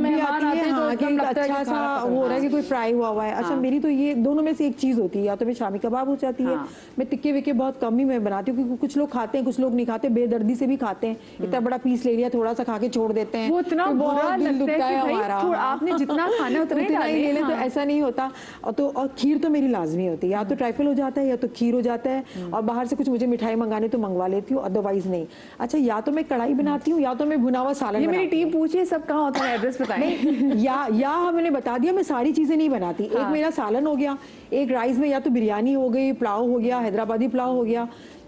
Speaker 4: अच्छा सा हो रहा है कि कोई फ्राई हुआ है। अच्छा, मेरी तो ये दोनों में से एक चीज होती है, या तो मैं शामी कबाब हो जाती है। मैं टिक्के विक्के बहुत कम ही मैं बनाती हूँ, क्योंकि कुछ लोग खाते हैं, कुछ लोग नहीं खाते, बेदर्दी से भी खाते हैं। इतना बड़ा पीस ले लिया, थोड़ा सा खा के छोड़ देते हैं,
Speaker 1: वो इतना बुरा लगता है कि भाई आपने जितना खाना उतना ही ले लें।
Speaker 4: तो ऐसा नहीं होता। और खीर तो मेरी लाजमी होती है, या तो ट्राइफल हो जाता है या तो खीर हो जाता है। और बाहर से कुछ मुझे मिठाई मंगाने तो मंगवा लेती हूँ, अदरवाइज नहीं। अच्छा, या तो मैं कढ़ाई बनाती हूँ, या तो मैं भुना हुआ सालन।
Speaker 1: मेरी टीम पूछिए सब कहाँ होता है, एड्रेस बताएं।
Speaker 4: या मैंने बता दिया, मैं सारी चीजें नहीं बनाती। एक मेरा सालन हो गया, एक राइस में या तो बिरयानी हो गई, पुलाव हो गया, हैदराबादी पुलाव हो गया,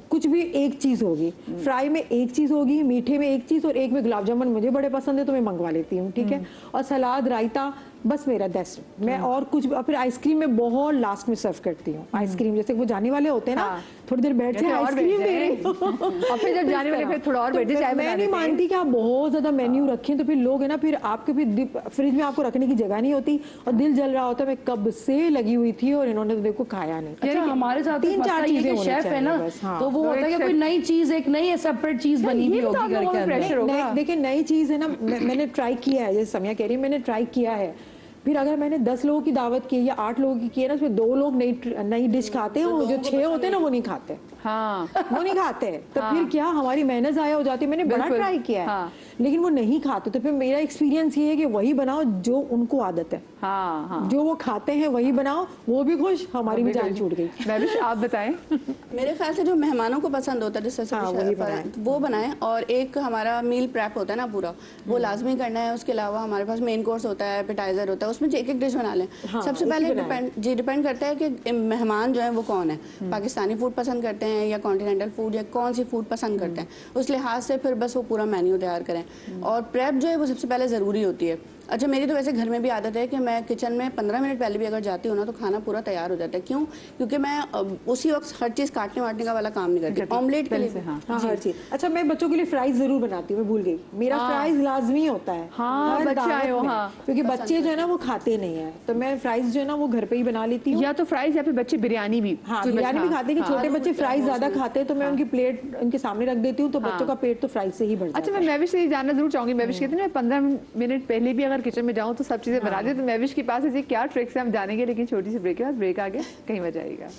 Speaker 4: कुछ भी एक चीज होगी। फ्राई में एक चीज होगी, मीठे में एक चीज, और एक में गुलाब जामुन मुझे बड़े पसंद है तो मैं मंगवा लेती हूँ, ठीक है। और सलाद, रायता, बस मेरा दैट्स इट। मैं और कुछ, फिर आइसक्रीम में बहुत लास्ट में सर्व करती हूँ। आइसक्रीम जैसे वो जाने वाले होते हैं ना, थोड़ी देर बैठ जाए, आइसक्रीम दे रही हूँ,
Speaker 1: और फिर जब जाने वाले फिर थोड़ा और बैठ जाए।
Speaker 4: मैं नहीं मानती कि आप बहुत ज्यादा मेन्यू रखें, तो फिर लोग है ना, फिर आपके फिर फ्रिज में आपको रखने की जगह नहीं होती, और दिल जल रहा होता है। मैं कब से लगी हुई थी और इन्होंने तो देखो खाया नहीं।
Speaker 5: अच्छा, हमारे साथ
Speaker 4: 3-4 चीजें
Speaker 5: शेफ है ना, तो वो होता है कि कोई नई चीज, एक नई सेपरेट चीज बनी हुई होगी घर के अंदर।
Speaker 4: देखिए, नई चीज है ना, मैंने ट्राई किया है, जैसे समिया कह रही है, मैंने ट्राई किया है। फिर अगर मैंने 10 लोगों की दावत की या 8 लोगों की है ना, उसमें 2 लोग नई डिश खाते हैं, और जो 6 होते हैं ना वो नहीं खाते।
Speaker 1: हाँ
Speaker 4: वो नहीं खाते, तो फिर क्या हमारी मेहनत ज़ाया हो जाती है। मैंने बड़ा ट्राई किया है,
Speaker 1: हाँ।
Speaker 4: लेकिन वो नहीं खाते। तो फिर मेरा एक्सपीरियंस ये है कि वही बनाओ जो उनको आदत है।
Speaker 1: हाँ हाँ,
Speaker 4: जो वो खाते हैं वही बनाओ, वो भी खुश, हमारी भी जान छूट गई।
Speaker 1: महविश आप बताएं।
Speaker 6: मेरे ख्याल से जो मेहमानों को पसंद होता है जिस तरह से वो बनाएं। और एक हमारा मील प्रेप होता है ना पूरा, वो लाजमी करना है। उसके अलावा हमारे पास मेन कोर्स होता है, एपेटाइजर होता है, उसमें एक एक डिश बना लें। सबसे पहले डिपेंड करता है कि मेहमान जो है वो कौन है, पाकिस्तानी फूड पसंद करते हैं या कॉन्टिनेंटल फूड, या कौन सी फूड पसंद करते हैं, उस लिहाज से फिर बस वो पूरा मेन्यू तैयार करें। और प्रेप जो है वो सबसे पहले ज़रूरी होती है। अच्छा, मेरी तो वैसे घर में भी आदत है कि मैं किचन में 15 मिनट पहले भी अगर जाती हूँ ना तो खाना पूरा तैयार हो जाता है। क्यों? क्योंकि मैं उसी वक्त हर चीज़ काटने वाटने का वाला काम नहीं करती। ऑमलेट के लिए
Speaker 4: हाँ, हर चीज़। अच्छा, मैं बच्चों के लिए फ्राइज जरूर बनाती हूँ, मैं भूल गई। मेरा फ्राइज लाजमी होता है।
Speaker 1: हाँ,
Speaker 4: हर
Speaker 1: बच्चे आए हो,
Speaker 4: दावत में।
Speaker 1: हाँ।
Speaker 4: क्योंकि बच्चे जो है ना वो खाते नहीं है, तो मैं फ्राइज जो है ना वो घर पे ही बना लेती हूँ।
Speaker 1: या तो फ्राइज या फिर बच्चे बिरयानी भी।
Speaker 4: हाँ, बिरयानी भी खाते हैं कि छोटे बच्चे फ्राइज ज्यादा खाते हैं, तो मैं उनकी प्लेट उनके सामने रख देती हूँ, तो बच्चों का पेट तो फ्राइज से ही भर जाता है।
Speaker 1: अच्छा, मैं महविश से ये जानना जरूर चाहूंगी। महविश कहते हैं मैं 15 मिनट पहले भी अगर किचन में जाऊँ तो सब चीजें बना दी। तो महविश के पास ऐसी क्या ट्रिक्स है हम जानेंगे, लेकिन छोटी सी ब्रेक के बाद। ब्रेक आगे कहीं मत जाइएगा।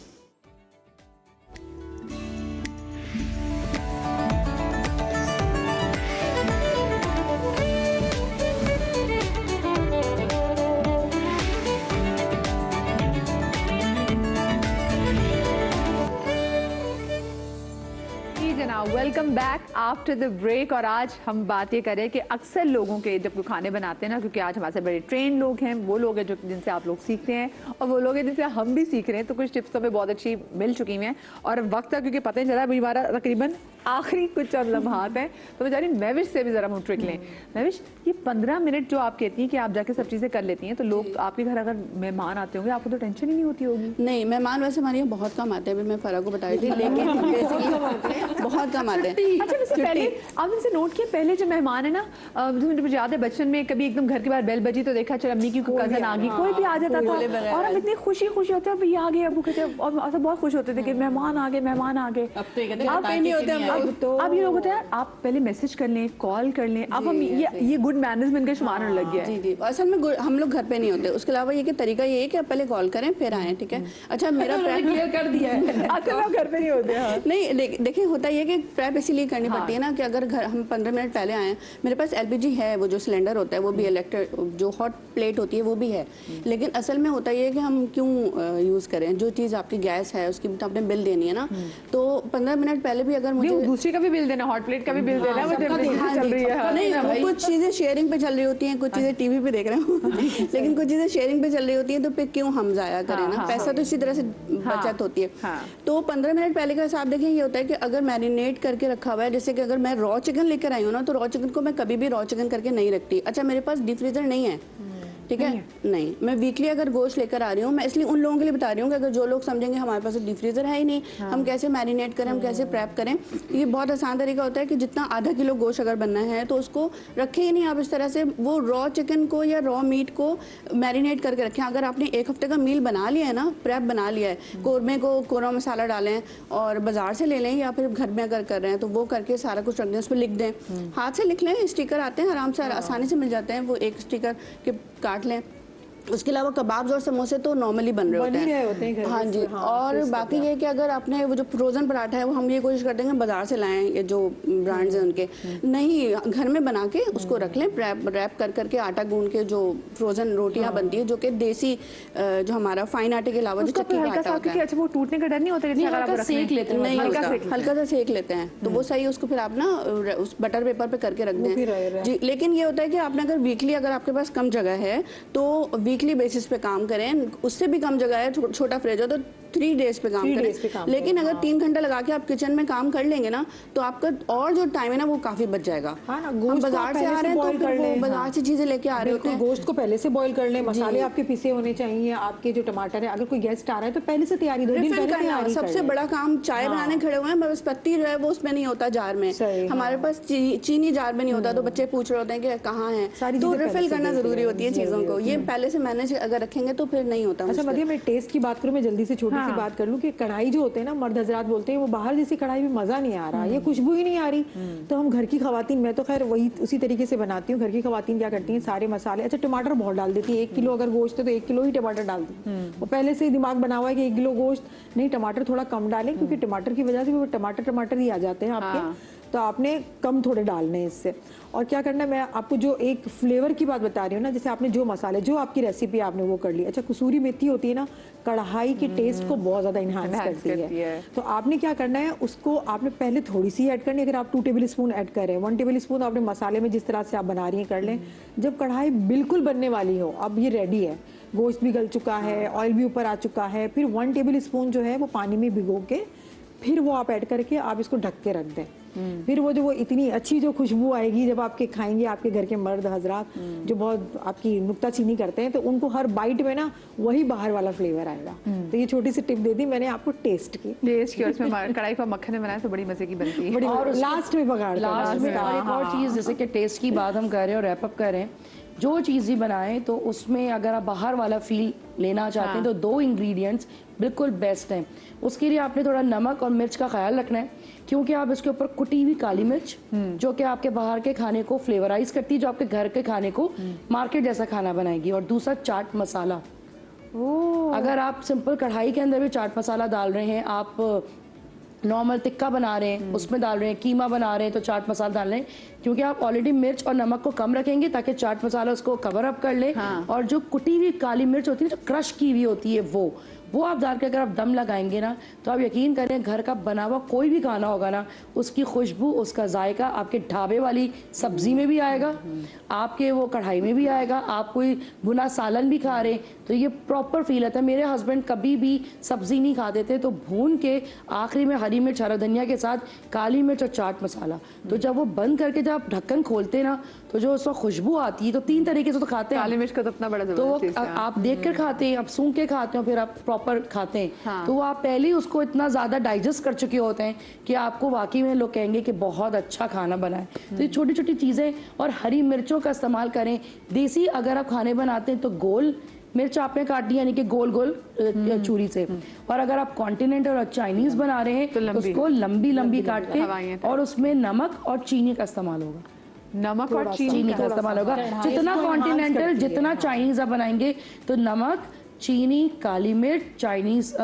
Speaker 1: Welcome back after the break. और आज हम बात ये करें कि अक्सर लोगों के जब वो खाने बनाते हैं ना, क्योंकि आज हमारे से बड़े ट्रेन लोग हैं, वो लोग हैं जो जिनसे आप लोग सीखते हैं, और वो लोग हैं जिनसे हम भी सीख रहे हैं। तो कुछ टिप्स तो हमें बहुत अच्छी मिल चुकी हैं, और वक्त था क्योंकि पता नहीं चला अभी हमारा तकरीबन आखिरी कुछ चंद लम्हात हैं। तो मैं जा रही महविश से भी ज़रा हम ट्रिक लें। महविश, ये 15 मिनट जो आप कहती हैं कि आप जाके सब चीज़ें कर लेती हैं, तो लोग आपके घर अगर मेहमान आते होंगे आपको तो टेंशन ही नहीं होती होगी?
Speaker 6: नहीं, मेहमान वैसे हमारे यहाँ बहुत कम आते हैं। अभी मैं फ़रा को बता रही थी, लेकिन बेसिकली बहुत कम आते हैं।
Speaker 1: अच्छा, वैसे पहले आप इनसे नोट किया, पहले जो मेहमान है ना, मुझे याद है बचपन में कभी एकदम घर के बाहर बेल बजी तो देखा चल अम्मी की कजन आ गई, कोई भी आ जाता था, और हम इतनी खुशी खुशी होते हैं भैया आ गए, अबू कहते हैं, और सब बहुत खुश होते थे कि मेहमान आ गए, मेहमान आ गए। अब ये लोग होते हैं आप पहले मैसेज कर लें, कॉल कर लें। अब हम ये गुड मैनेजमेंट का शुमार होने लग गया है।
Speaker 6: जी जी, असल में हम लोग घर पे नहीं होते। उसके अलावा ये कि तरीका ये है कि आप पहले कॉल करें फिर आएँ, ठीक है? अच्छा, मेरा प्रेप
Speaker 5: क्लियर कर दिया है।
Speaker 1: अच्छा, आप घर पे नहीं होते? हाँ।
Speaker 6: नहीं, देखिए होता ये कि प्रेप इसीलिए करनी पड़ती है ना कि अगर घर हम 15 मिनट पहले आए, मेरे पास LPG है, वो जो सिलेंडर होता है वो भी, इलेक्ट्रिक जो हॉट प्लेट होती है वो भी है, लेकिन असल में होता ये है कि हम क्यों यूज़ करें? जो चीज़ आपकी गैस है उसकी तो आपने बिल देनी है ना, तो 15 मिनट पहले भी अगर मुझे
Speaker 1: दूसरी का भी बिल देना, हॉट प्लेट का भी बिल देना, चल रही है।
Speaker 6: नहीं, वो कुछ चीज़ें शेयरिंग पे चल रही होती हैं, कुछ चीज़ें टीवी पे देख रहे हो, लेकिन कुछ चीज़ें शेयरिंग पे चल रही होती हैं, तो फिर क्यों हम ज़ाया करें ना? पैसा तो इसी तरह से बचत होती है। तो 15 मिनट पहले का हिसाब देखें, ये होता है कि अगर मैरिनेट करके रखा हुआ है, जैसे कि अगर मैं रॉ चिकन लेकर आई हूँ ना, तो रॉ चिकन को मैं कभी भी रॉ चिकन करके नहीं रखती। अच्छा, मेरे पास डीप फ्रीजर नहीं है, ठीक है? नहीं, मैं वीकली अगर गोश्त लेकर आ रही हूँ, मैं इसलिए उन लोगों के लिए बता रही हूँ कि अगर जो लोग समझेंगे हमारे पास डीप फ्रीजर है ही नहीं, हम कैसे मैरिनेट करें, हम कैसे प्रेप करें। ये बहुत आसान तरीका होता है कि जितना आधा किलो गोश्त अगर बनना है तो उसको रखें ही नहीं आप इस तरह से, वो रॉ चिकन को या रॉ मीट को मैरिनेट करके रखें। अगर आपने 1 हफ्ते का मील बना लिया है ना, प्रेप बना लिया है, कौरमे को कोरमा मसाला डालें और बाजार से ले लें, या फिर घर में अगर कर रहे हैं तो वो करके सारा कुछ रख दें, उस पर लिख दें, हाथ से लिख लें, स्टिकर आते हैं आराम से, आसानी से मिल जाते हैं, वो एक स्टिकर के काट लें। उसके अलावा कबाब्स और समोसे तो नॉर्मली बन रहे होते हैं। हाँ जी, और बाकी ये कि अगर आपने वो जो फ्रोजन पराठा है वो हम ये कोशिश करते हैं बाजार से लाएं, ये जो ब्रांड्स हैं उनके नहीं, घर में बना के उसको रख लें, रैप कर करके आटा गूंद के जो फ्रोजन रोटियां बनती है, जो कि देसी जो हमारा फाइन आटे के अलावा जो चक्की का आटा होता है।
Speaker 1: अच्छा, वो टूटने का डर नहीं होता?
Speaker 5: हल्का सेक लेते हैं,
Speaker 6: नहीं, हल्का सा सेक लेते हैं तो वो सही है। उसको फिर आप ना उस बटर पेपर पे करके रख दें जी। लेकिन ये होता है कि आपने अगर वीकली, अगर आपके पास कम जगह है तो वीकली बेसिस पे काम करें, उससे भी कम जगह है, छोटा फ्रिज हो तो 3 डेज पे काम करें। लेकिन अगर 3 घंटा लगा के आप किचन में काम कर लेंगे ना, तो आपका और जो टाइम है ना वो काफी बच जाएगा। हम बाजार से आ रहे हैं तो फिर वो बाजार से चीजें लेके आ रहे होते हैं।
Speaker 4: गोश्त को पहले से बॉईल कर लें, मसाले आपके पिसे होने चाहिए, आपके जो टमाटर है, अगर कोई गेस्ट आ रहा है तो पहले से तैयारी, 2 दिन पहले तैयारी।
Speaker 6: सबसे बड़ा काम चाय बनाने खड़े हुए हैं, बस पत्ती जो है वो उसमें नहीं होता जार में, हमारे पास चीनी जार में नहीं होता, तो बच्चे पूछ रहे होते हैं कि कहाँ है, तो रिफिल करना जरूरी होती है चीजों को। ये पहले से मैनेज अगर रखेंगे तो फिर नहीं होता।
Speaker 4: अच्छा मदिया, मैं टेस्ट की बात करूँ, मैं जल्दी से छोटी छोटी सी बात कर लूं कि कढ़ाई जो होते हैं ना, मर्द हजरात बोलते हैं वो बाहर जैसी कढ़ाई में मजा नहीं आ रहा, ये खुशबू ही नहीं आ रही। तो हम घर की खवातीन, मैं तो खैर वही उसी तरीके से बनाती हूँ। घर की खवातीन क्या करती हैं, सारे मसाले, अच्छा टमाटर बहुत डाल देती है। 1 किलो अगर गोश्त है तो 1 किलो ही टमाटर डाल दी। वो पहले से ही दिमाग बना हुआ है कि 1 किलो गोश्त नहीं, टमाटर थोड़ा कम डालें, क्योंकि टमाटर की वजह से वो टमाटर ही आ जाते हैं आपके, तो आपने कम थोड़े डालने हैं इससे। और क्या करना है, मैं आपको जो एक फ्लेवर की बात बता रही हूँ ना, जैसे आपने जो मसाले, जो आपकी रेसिपी आपने वो कर ली। अच्छा, कसूरी मेथी होती है ना, कढ़ाई के टेस्ट को बहुत ज्यादा इन्हांस करती है। तो आपने क्या करना है, उसको आपने पहले थोड़ी सी ऐड करनी है। अगर आप 2 टेबल स्पून ऐड कर रहे हैं, 1 टेबल स्पून आपने मसाले में जिस तरह से आप बना रही हैं कर लें। जब कढ़ाई बिल्कुल बनने वाली हो, अब ये रेडी है, गोश्त भी गल चुका है, ऑयल भी ऊपर आ चुका है, फिर 1 टेबल स्पून जो है वो पानी में भिगो के फिर वो आप ऐड करके आप इसको ढक के रख दें। फिर वो जो वो इतनी अच्छी जो खुशबू आएगी जब आपके खाएंगे, आपके घर के मर्द हजरात जो बहुत आपकी नुक्ताचीनी करते हैं, तो उनको हर बाइट में ना वही बाहर वाला फ्लेवर आएगा। तो ये छोटी सी टिप दे दी मैंने आपको टेस्ट की।
Speaker 1: और इसमें कढ़ाई पर मक्खन में बनाए तो बड़ी मजे की बनती है।
Speaker 4: और लास्ट में पगार,
Speaker 5: लास्ट में और एक और चीज़, जैसे कि टेस्ट की बात हम कर रहे हैं और रैप अप कर रहे हैं, जो चीज़ ही बनाएं तो उसमें अगर आप बाहर वाला फील लेना चाहते हैं तो 2 इंग्रेडिएंट्स बिल्कुल बेस्ट हैं। उसके लिए आपने थोड़ा नमक और मिर्च का ख्याल रखना है, क्योंकि आप इसके ऊपर कुटी हुई काली मिर्च जो कि आपके बाहर के खाने को फ्लेवराइज करती है, जो आपके घर के खाने को मार्केट जैसा खाना बनाएगी। और दूसरा चाट मसाला, अगर आप सिंपल कढ़ाई के अंदर भी चाट मसाला डाल रहे हैं, आप नॉर्मल टिक्का बना रहे हैं उसमें डाल रहे हैं, कीमा बना रहे हैं तो चाट मसाला डाल रहे हैं, क्योंकि आप ऑलरेडी मिर्च और नमक को कम रखेंगे ताकि चाट मसाला उसको कवर अप कर ले। और जो कुटी हुई काली मिर्च होती है, जो क्रश की हुई होती है, वो आप डाल के अगर आप दम लगाएंगे ना, तो आप यकीन करें घर का बना हुआ कोई भी खाना होगा ना, उसकी खुशबू, उसका जायका आपके ढाबे वाली सब्जी में भी आएगा, आपके वो कढ़ाई में भी आएगा। आप कोई भुना सालन भी खा रहे हैं तो ये प्रॉपर फील आता है। मेरे हस्बैंड कभी भी सब्जी नहीं खाते थे, तो भून के आखिरी में हरी मिर्च, हरा धनिया के साथ काली मिर्च और चाट मसाला, तो जब वो बंद करके जब आप ढक्कन खोलते ना, तो जो उसमें खुशबू आती है, तो 3 तरीके से तो खाते हैं।
Speaker 1: काली मिर्च का तो अपना बड़ा
Speaker 4: तो
Speaker 1: आप
Speaker 4: देख कर खाते हैं, आप सूंघ के खाते हो, फिर आप प्रॉपर खाते हैं। तो वो आप पहले ही उसको इतना ज्यादा डाइजेस्ट कर चुके होते हैं कि आपको वाकई में लोग कहेंगे कि बहुत अच्छा खाना बना है। तो ये छोटी छोटी चीजें, और हरी मिर्चों का इस्तेमाल करें। देसी अगर आप खाने बनाते हैं तो गोल मिर्च आपने काटनी, यानी कि गोल गोल चूरी से। और अगर आप कॉन्टिनेंटल और चाइनीज बना रहे हैं तो उसको लंबी लंबी काट के, और उसमें नमक और चीनी का इस्तेमाल होगा।
Speaker 1: नमक और चीनी
Speaker 4: का
Speaker 5: इस्तेमाल होगा। जितना कॉन्टिनेंटल, जितना चाइनीज आप बनाएंगे तो नमक, चीनी, काली मिर्च, चाइनीज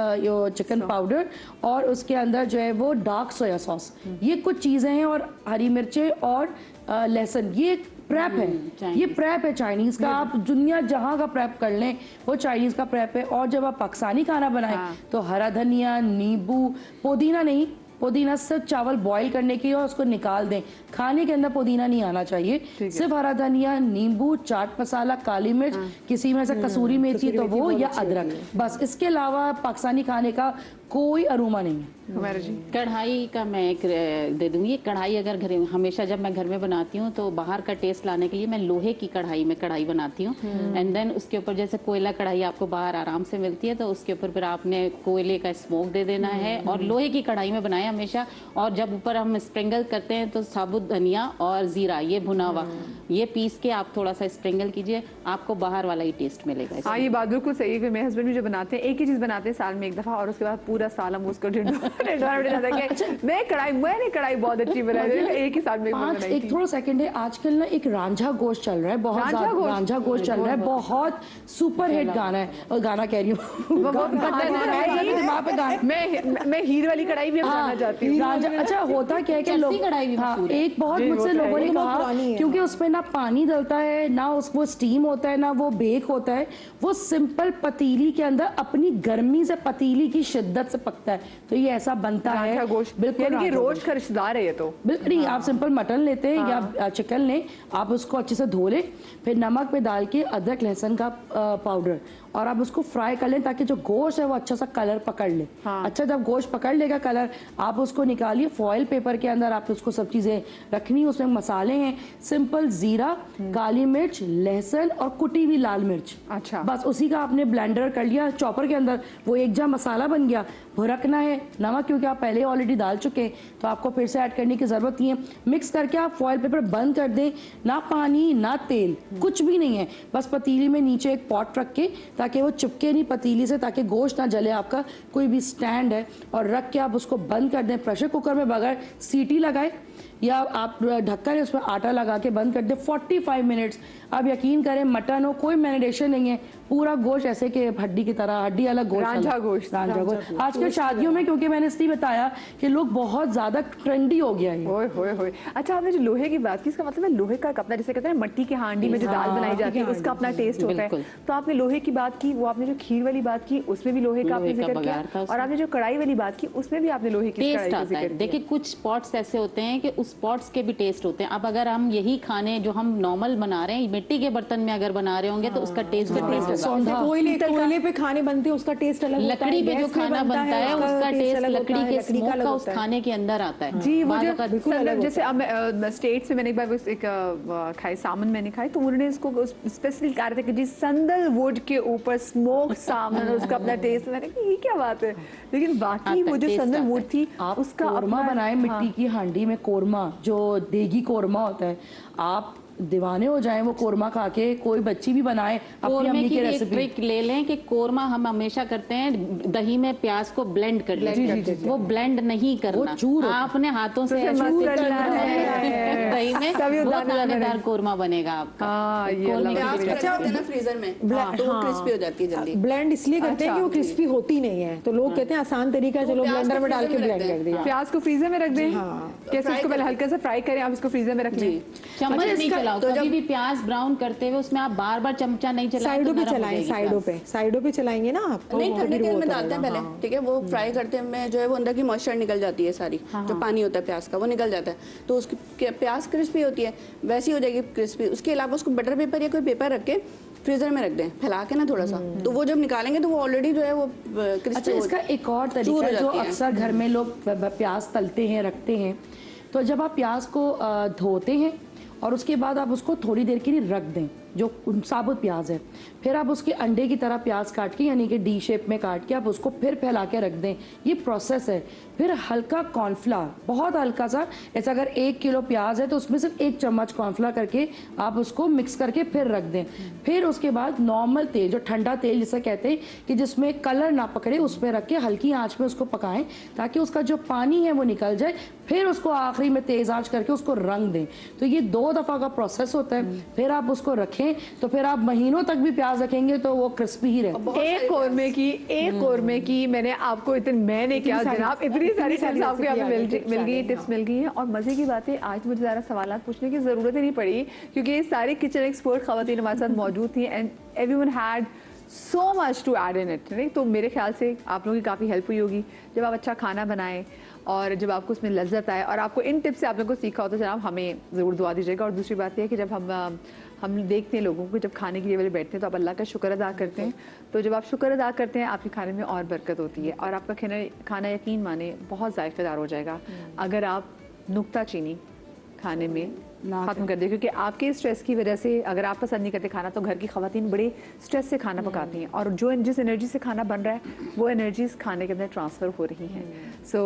Speaker 5: चिकन पाउडर, और उसके अंदर जो है वो डार्क सोया सॉस, ये कुछ चीजें हैं। और हरी मिर्चें और लहसुन, ये प्रेप है, ये प्रेप है चाइनीज का। आप दुनिया जहां का प्रेप कर लें, वो चाइनीज का प्रेप है। और जब आप पाकिस्तानी खाना बनाएं तो हरा धनिया, नींबू, पुदीना नहीं, पुदीना सिर्फ चावल बॉईल करने की और उसको निकाल दें, खाने के अंदर पुदीना नहीं आना चाहिए, सिर्फ हरा धनिया, नींबू, चाट मसाला, काली मिर्च, किसी में से कसूरी मेथी तो वो, या अदरक, बस। इसके अलावा पाकिस्तानी खाने का कोई अरोमा नहीं है।
Speaker 7: कढ़ाई का मैं एक दे दूंगी। कढ़ाई अगर घर, हमेशा जब मैं घर में बनाती हूँ तो बाहर का टेस्ट लाने के लिए मैं लोहे की कढ़ाई में कढ़ाई बनाती हूँ। एंड देन उसके ऊपर, जैसे कोयला कढ़ाई आपको बाहर आराम से मिलती है, तो उसके ऊपर फिर आपने कोयले का स्मोक दे देना है। और लोहे की कढ़ाई में बनाए हमेशा। और जब ऊपर हम स्प्रिंगल करते हैं तो साबुत धनिया और जीरा, ये भुना हुआ, ये पीस के आप थोड़ा सा स्प्रिंगल कीजिए, आपको बाहर वाला ही टेस्ट मिलेगा।
Speaker 1: हाँ, ये बात बिल्कुल सही है। मेरे हस्बैंड भी जो बनाते हैं, एक ही चीज बनाते हैं साल में एक दफा, और उसके बाद पूरा साल हम उसको मैंने कढ़ाई बहुत अच्छी बनाई, एक ही साल में
Speaker 5: एक थोड़ा सेकंड है, आजकल ना एक रांझा गोश्त चल रहा है, बहुत रांझा गोश्त चल रहा है, बहुत सुपर हिट गाना है। और गाना कह रही हूँ,
Speaker 1: मैं हीर वाली कढ़ाई भी बनाना चाहती हूँ।
Speaker 5: अच्छा, होता क्या है कि लोग, एक बहुत मुझसे लोगों ने कहा, क्योंकि उसमें ना पानी डलता है, ना उसको स्टीम होता है, ना वो बेक होता है, वो सिंपल पतीली के अंदर अपनी गर्मी से, पतीली की शिद्दत से पकता है, तो ये ऐसा बनता है।
Speaker 1: बिल्कुल रोज का रिश्तेदार है ये तो।
Speaker 5: बिल्कुल नहीं, आप सिंपल मटन लेते हैं या चिकन लें, आप उसको अच्छे से धो लें, फिर नमक में डाल के अदरक लहसुन का पाउडर, और आप उसको फ्राई कर लें ताकि जो गोश्त है वो अच्छा सा कलर पकड़ ले। अच्छा, जब गोश्त पकड़ लेगा कलर, आप उसको निकालिए, फॉइल पेपर के अंदर आप उसको सब चीजें रखनी। उसमें मसाले हैं सिंपल, जीरा, काली मिर्च, लहसुन और कुटी हुई लाल मिर्च।
Speaker 1: अच्छा,
Speaker 5: बस उसी का आपने ब्लेंडर कर लिया चॉपर के अंदर, वो एक जा मसाला बन गया। भुरकना है नमक, क्योंकि आप पहले ऑलरेडी डाल चुके हैं तो आपको फिर से ऐड करने की ज़रूरत नहीं है। मिक्स करके आप फॉयल पेपर बंद कर दें, ना पानी ना तेल, कुछ भी नहीं है, बस पतीली में नीचे एक पॉट रख के ताकि वो चिपके नहीं पतीली से, ताकि गोश्त ना जले। आपका कोई भी स्टैंड है और रख के आप उसको बंद कर दें प्रेशर कुकर में बगैर सीटी लगाए, या आप ढक्कन है उसमें आटा लगा के बंद कर दें 45 मिनट्स। आप यकीन करें मटन हो, कोई मैरिनेशन नहीं है, पूरा गोश्त ऐसे कि हड्डी की तरह, हड्डी अलग गोश्त, रांझा गोश्त। आजकल शादियों में, क्योंकि मैंने इसलिए बताया कि लोग बहुत ज्यादा ट्रेंडी हो गया है।
Speaker 1: होए। अच्छा, आपने जो लोहे की बात की, इसका मतलब है लोहे का अपना, जैसे कहते हैं मट्टी की हांडी में जो दाल बनाई जाती है उसका अपना टेस्ट होता है। तो आपने लोहे की बात की, वो आपने जो खीर वाली बात की उसमें भी लोहे का आपने जिक्र किया, और आपने जो कढ़ाई वाली बात की उसमें भी आपने लोहे की
Speaker 7: टेस्ट आता है। देखिए कुछ पॉट्स ऐसे होते हैं कि उस पॉट्स के भी टेस्ट होते हैं। अब अगर हम यही खाने जो हम नॉर्मल बना रहे हैं मिट्टी के बर्तन में अगर बना रहे होंगे तो उसका टेस्ट
Speaker 4: कोयले पे खाने बनते हैं उसका टेस्ट अलग होता है,
Speaker 7: लकड़ी पे जो खाना बनता है उसका टेस्ट लकड़ी के स्मोक का उस खाने के अंदर आता है।
Speaker 1: जी, वो जैसे स्टेट से मैंने एक बार एक खाई सामन मैंने खाई, तो उन्होंने इसको स्पेसिफिक कहा था कि जी संदलवुड के ऊपर स्मोक सामन, उसका अपना टेस्ट। मैंने कहा ये क्या बात है, लेकिन बाकी वो जो संदलवुड थी उसका
Speaker 5: कोरमा बनाए मिट्टी की हांडी में, कोरमा जो देगी कोरमा होता है, आप दीवाने हो जाएं वो कोरमा खा के। कोई बच्ची भी बनाए अपनी अम्मी की रेसिपी।
Speaker 7: ट्रिक ले लें कि कोरमा हम हमेशा करते हैं दही में प्याज को ब्लेंड कर लेते, वो ब्लेंड नहीं करना, आपने हाथों से दही में बहुत दानेदार कोरमा बनेगा आपका।
Speaker 6: अच्छा होता है ना फ्रीजर में, तो वो क्रिस्पी हो जाती है जल्दी।
Speaker 4: ब्लेंड इसलिए करते हैं कि वो क्रिस्पी होती नहीं है, तो लोग कहते हैं आसान तरीका चलो ब्लेंडर में डाल के ब्लेंड कर दिया।
Speaker 1: प्याज को फ्रीजर में रख दें, कैसे उसको पहले हल्का सा फ्राई करें, आप इसको फ्रीजर में रख लें।
Speaker 7: चम्मच नहीं चलाओ, कभी भी प्याज ब्राउन करते हुए उसमें आप बार बार चमचा नहीं चलाएं,
Speaker 4: साइडों पे चलाएं, साइडों पे चलाएंगे ना आप।
Speaker 6: नहीं, ठंडे तेल में डालते हैं पहले, ठीक है, वो फ्राई करते हैं जो है वो अंदर की मॉइस्चर निकल जाती है सारी, जो पानी होता है प्याज का वो निकल जाता है, तो उसकी प्याज क्रिस्पी होती है, वैसी हो जाएगी क्रिस्पी। उसके अलावा उसको बटर पेपर या कोई पेपर रख के फ्रीजर में रख दें, फैला के ना थोड़ा सा, तो वो जब निकालेंगे तो वो ऑलरेडी जो है वो क्रिस्पी।
Speaker 5: अच्छा, इसका एक और तरीका जो अक्सर घर में लोग प्याज तलते हैं रखते हैं, तो जब आप प्याज को धोते हैं और उसके बाद आप उसको थोड़ी देर के लिए रख दें, जो साबुत प्याज है, फिर आप उसके अंडे की तरह प्याज काट के यानी कि डी शेप में काट के आप उसको फिर फैला के रख दें। ये प्रोसेस है। फिर हल्का कॉर्नफ्लावर, बहुत हल्का सा, ऐसा अगर 1 किलो प्याज है तो उसमें सिर्फ 1 चम्मच कॉर्नफ्लावर करके आप उसको मिक्स करके फिर रख दें। फिर उसके बाद नॉर्मल तेल, जो ठंडा तेल जिसे कहते हैं कि जिसमें कलर ना पकड़े, उसमें रख के हल्की आंच में उसको पकाएं ताकि उसका जो पानी है वो निकल जाए। फिर उसको आखिरी में तेज आंच करके उसको रंग दें। तो ये 2 दफ़ा का प्रोसेस होता है। फिर आप उसको रखें तो फिर आप महीनों तक भी प्याज रखेंगे तो वो क्रिस्पी ही रहे।
Speaker 1: एक कोरमे की मैंने आपको मैंने क्या जनाब, इतनी सारी टिप्स आपको यहाँ पे मिल गई हैं। और मजे की बात है, आज मुझे ज़्यादा सवाल पूछने की ज़रूरत ही नहीं पड़ी क्योंकि ये सारी किचन एक्सपर्ट ख़वातीन हमारे साथ मौजूद थी and everyone had so much to add in it. नहीं तो मेरे ख्याल से आप लोगों की काफ़ी हेल्प हुई होगी जब आप अच्छा खाना बनाएं और जब आपको उसमें लज्जत आए और आपको इन टिप्स से आप लोगों को सीखा हो तो जनाब हमें ज़रूर दुआ दीजिएगा। और दूसरी बात यह है कि जब हम देखते हैं लोगों को जब खाने के लिए वाले बैठते हैं तो आप अल्लाह का शुक्र अदा करते हैं। तो जब आप शुक्र अदा करते हैं आपके खाने में और बरकत होती है और आपका खाना यकीन माने बहुत जायकेदार हो जाएगा अगर आप नुक्ता चीनी खाने में खत्म कर दे। क्योंकि आपके स्ट्रेस की वजह से अगर आप पसंद नहीं करते खाना तो घर की खवातीन बड़े स्ट्रेस से खाना पकाती हैं और जो जिस एनर्जी से खाना बन रहा है वो एनर्जी खाने के अंदर ट्रांसफ़र हो रही हैं। सो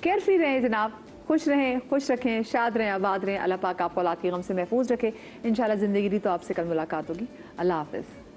Speaker 1: केयर फ्री रहें जनाब, खुश रहें, खुश रखें, शाद रहें, आबाद रहें। अल्लाह पाक आपको औलाद के गम से महफूज रखे। इंशाल्लाह ज़िंदगी दी तो आपसे कल मुलाकात होगी। अल्लाह हाफ़िज़।